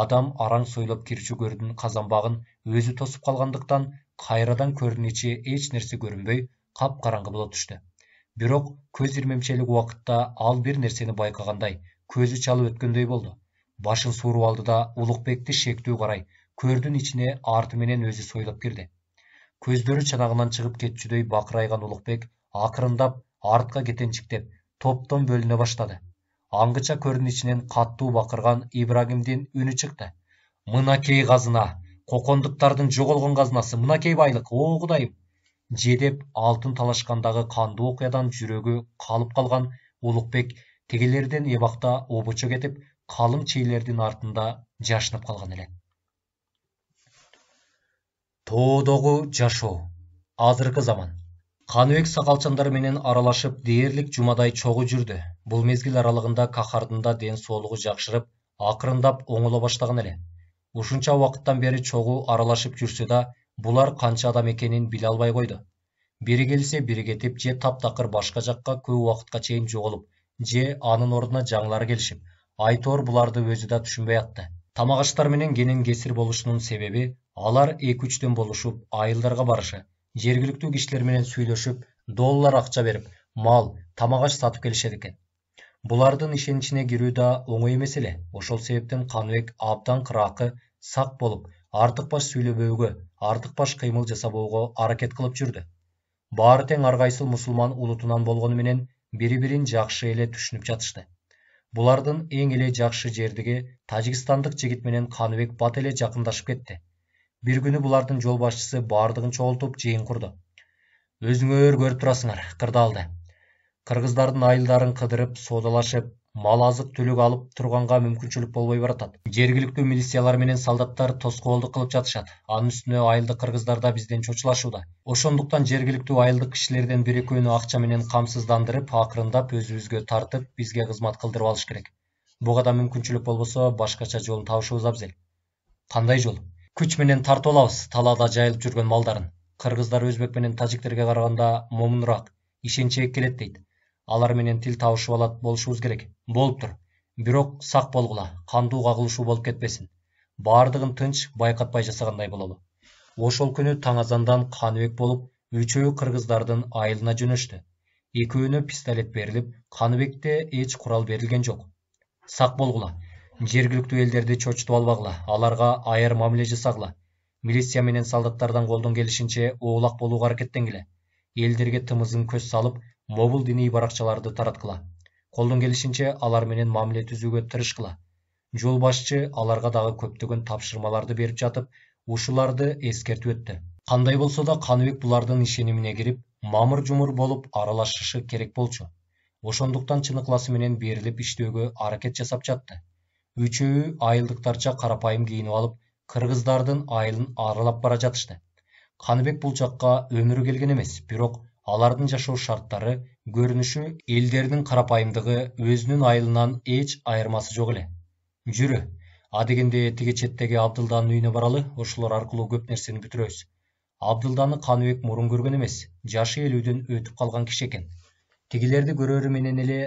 Адам араң сойлоп кирчү көрдүн казанбагын өзү тосуп калгандыктан, кайрадан көрдүн ичи эч нерсе көрүнбөй, капкараңгы боло түштү. Бирок көз ирмемчелик убакытта ал бир нерсени байкагандай, көзү чалып өткөндөй болду. Башын сууруп алды да Улукбекти шектүү карай, көрдүн ичине арты менен өзү сойлоп кирди. Көздөрү чанагынан чыгып кетчүдөй бакырайган Улукбек акырындап артка кетенчиктеп, топтон бөлүнө баштады. Аңгыча көрдүн ичинен каттуу бакырган Ибрагимдин үнү чыкты. Мынакей казына, кокондуктардын жоголгон казынасы, мынакей байлык, о кудайым. же деп алтын талашкандагы кандуу окуядан жүрөгү калып калган Улукбек тигилерден эбакта обучу кетип, калың чейлердин артында жашынып калган эле. Тоодогу жашоо. Азыркы заман. Каныбек сакалчандар менен аралашып дээрлик жумадай чогуу жүрдү. Бул мезгил аралыгында Кахардын да ден соолугу жакшырып, акырындап оңоло баштаган эле. Ушунча убакыттан бери чогуу аралашып жүрсө да, булар канча адам экенин биле албай койду. Бири келсе бири кетип, же таптакыр башка жакка көп убакытка чейин жоголуп, же анын ордуна жаңылары келишип, айтор буларды өзү да түшүнбөй атты. Тамак-аштар менен кенен кесир болушунун себеби алар 2-3 болушуп айылдарга барышы, жергиликтүү кишилер менен сүйлөшүп, доллар акча берип, мал, тамак-аш сатып келишет экен. Булардын ишеничине кирүү да оңой эмес эле. Ошол себептен Каныбек абдан кыракы, сак болуп, артык баш сүйлөбөөгө, артык баш кыймыл жасабоого аракет кылып жүрдү. Баары тең ар кайсыл мусулман улутунан болгону менен бири-бирин жакшы эле түшүнүп жатышты. Булардын эң эле жакшы жердиги тажикстандык жигит менен Каныбек бат эле жакындашып кетти. Бир күнү булардын жол башчысы баардыгын чогултуп жыйын курду. Өзүңөр көрүп турасыңар, кырдаалды. Кыргыздардын айылдарын кыдырып, соодалашып, мал азык түлүк алып турганга мүмкүнчүлүк болбой баратат. Жергиликтүү милициялар менен солдаттар тоскоолдук кылып жатышат. Анын үстүнө айылдык кыргыздар да бизден чочулашууда. Ошондуктан жергиликтүү айылдык кишилерден бир-экөөнү акча менен камсыздандырып, акырындап өзүбүзгө тартып, бизге кызмат кылдырып алыш керек. Буга да мүмкүнчүлүк болбосо, башкача жолун табышыбыз абзел. Кандай жол? Күч менен тартып алабыз талаада жайылып жүргөн малдарын. Кыргыздар өзбек менен тажиктерге караганда момунураак, ишенчээк келет дейт. Алар менен тил табышып алат болушубуз керек. Болуптур. Бирок сак болгула, кандуу кагылышуу болуп кетпесин. Баардыгын тынч, байкатпай жасагандай бололу. Ошол күнү таң азандан Каныбек болуп, үчөө кыргыздардын айылына жөнөштү. Экөөнө пистолет берилип, Каныбекте эч курал берилген жок. Сак болгула. Жергиликтүү элдерди чочутуп албагыла, аларга аяр мамиле жасагыла. Милиция менен солдаттардан колдон келишинче оолак болууга аракеттенгиле. Элдерге тымызын көз салып, мобул диний баракчаларды тараткыла. Колдон келишинче алар менен мамиле түзүүгө тырышкыла. Жол башчы аларга дагы көптөгөн тапшырмаларды берип жатып, ушуларды эскертип өттү. Кандай болсо да Каныбек булардын ишенимине кирип, мамыр-жумур болуп аралашышы керек болчу. Ошондуктан чыныкласы менен берилип иштөөгө аракет жасап жатты. Үчөө айылдыктарча карапайым кийинип алып, кыргыздардын айылын аралап бара жатышты. Каныбек бул жакка өмүрү келген эмес, бирок алардын жашоо шарттары, көрүнүшү, элдердин карапайымдыгы өзүнүн айылынан эч айырмасы жок эле. Жүрү, адегенде тиги четтеги Абдылданын үйүнө баралы, ошолор аркылуу көп нерсени бүтүрөбүз. Абдылданы Каныбек мурун көргөн эмес, жашы 50дөн өтүп калган киши экен. Тигилерди көрөрү менен эле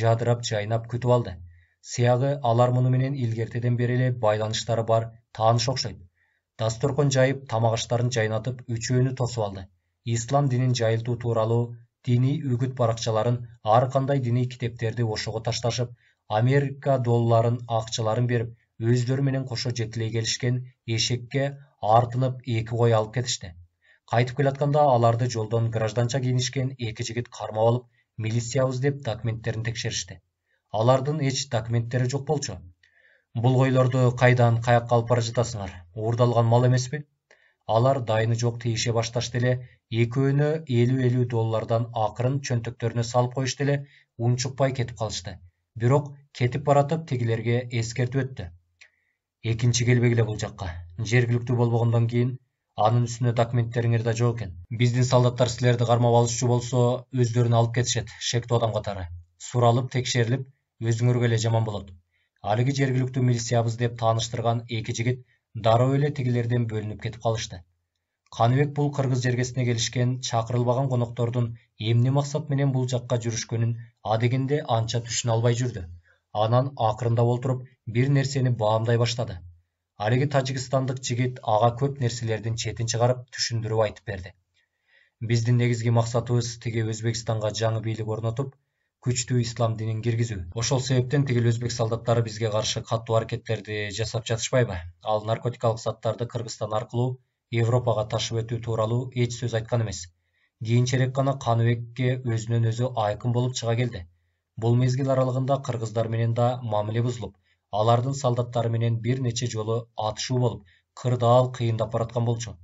жадырап жайнап күтүп алды. Сыягы алар муну менен илгертеден бери эле байланыштары бар, тааныш окшойт. Дасторкон жайып, тамак-аштарын жайнатып, үчөөнү тосуп алды. Ислам динин жайылтуу тууралуу диний үгүт баракчаларын, ар кандай диний китептерди ошого ташташып, Америка долларын, акчаларын берип, өздөрү менен кошо жетилей келишкен эшекке артынып 2 кой алып кетишти. Кайтып келатканда аларды жолдон гражданча кийинишкен 2 жигит кармап алып, милициябыз деп документтерин текшеришти. Алардын эч документтери жок болчу. Бул койлорду кайдан, каякка алып бара жатасыңар? Уурдалган мал эмеспи? Алар дайыны жок тийише башташты эле, экөөнө 50-50 доллардан акырын чөнтөктөрүнө салып коюшту эле, унчукпай кетип калышты. Бирок кетип баратып тигилерге эскертип өттү. Экинчи келбегиле бул жакка. Жергиликтүү болбогондон кийин анын үстүнө документтериңер да жок экен. Биздин солдаттар силерди кармап алышчу болсо, өздөрүнө алып кетишет, шектүү адам катары. Суралып, текшерилип, өзүңөргө эле жаман болот. Алиги жергиликтүү милициябыз деп тааныштырган 2 жигит дароо эле тигилерден бөлүнүп кетип калышты. Каныбек бул кыргыз жергесине келишкен чакырылбаган коноктордун эмне максат менен бул жакка жүрүшкөнүн адегенде анча түшүнө албай жүрдү. Анан акырындап олтуруп бир нерсени баамдай баштады. Алиги тажикстандык жигит ага көп нерселердин четин чыгарып түшүндүрүп айтып берди. Биздин негизги максатыбыз тиги Өзбекстанга жаңы бийлик орнотуп, күчтүү ислам динин киргизүү. Ошол себептен тигил өзбек солдаттары бизге каршы катуу аракеттерди жасап жатышпайбы? Ал наркотикалык заттарды Кыргызстан аркылуу Европага ташып өтүү тууралуу эч сөз айткан эмес. Кийинчерээк гана Каныбекке өзүнөн өзү айкын болуп чыга келди. Бул мезгил аралыгында кыргыздар менен да мамиле бузулуп, алардын солдаттары менен бир нече жолу атышуу болуп, кырдаал кыйындап бараткан болчу.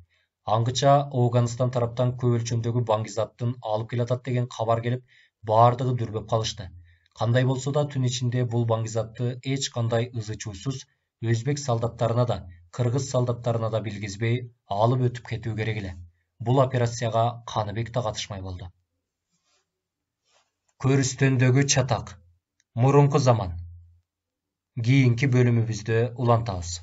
Аңгыча Ауганстан тараптан көп өлчөмдөгү баңгизаттын алып келатат деген кабар келип, баардыгы дүрбөп калышты. Кандай болсо да түн ичинде бул баңгизатты эч кандай ызы-чуусуз өзбек солдаттарына да, кыргыз солдаттарына да билгизбей алып өтүп кетүү керек эле. Бул операцияга Каныбек да катышмай болду. Көрүстөндөгү чатак. Мурунку заман. Кийинки бөлүмүбүздө улантабыз.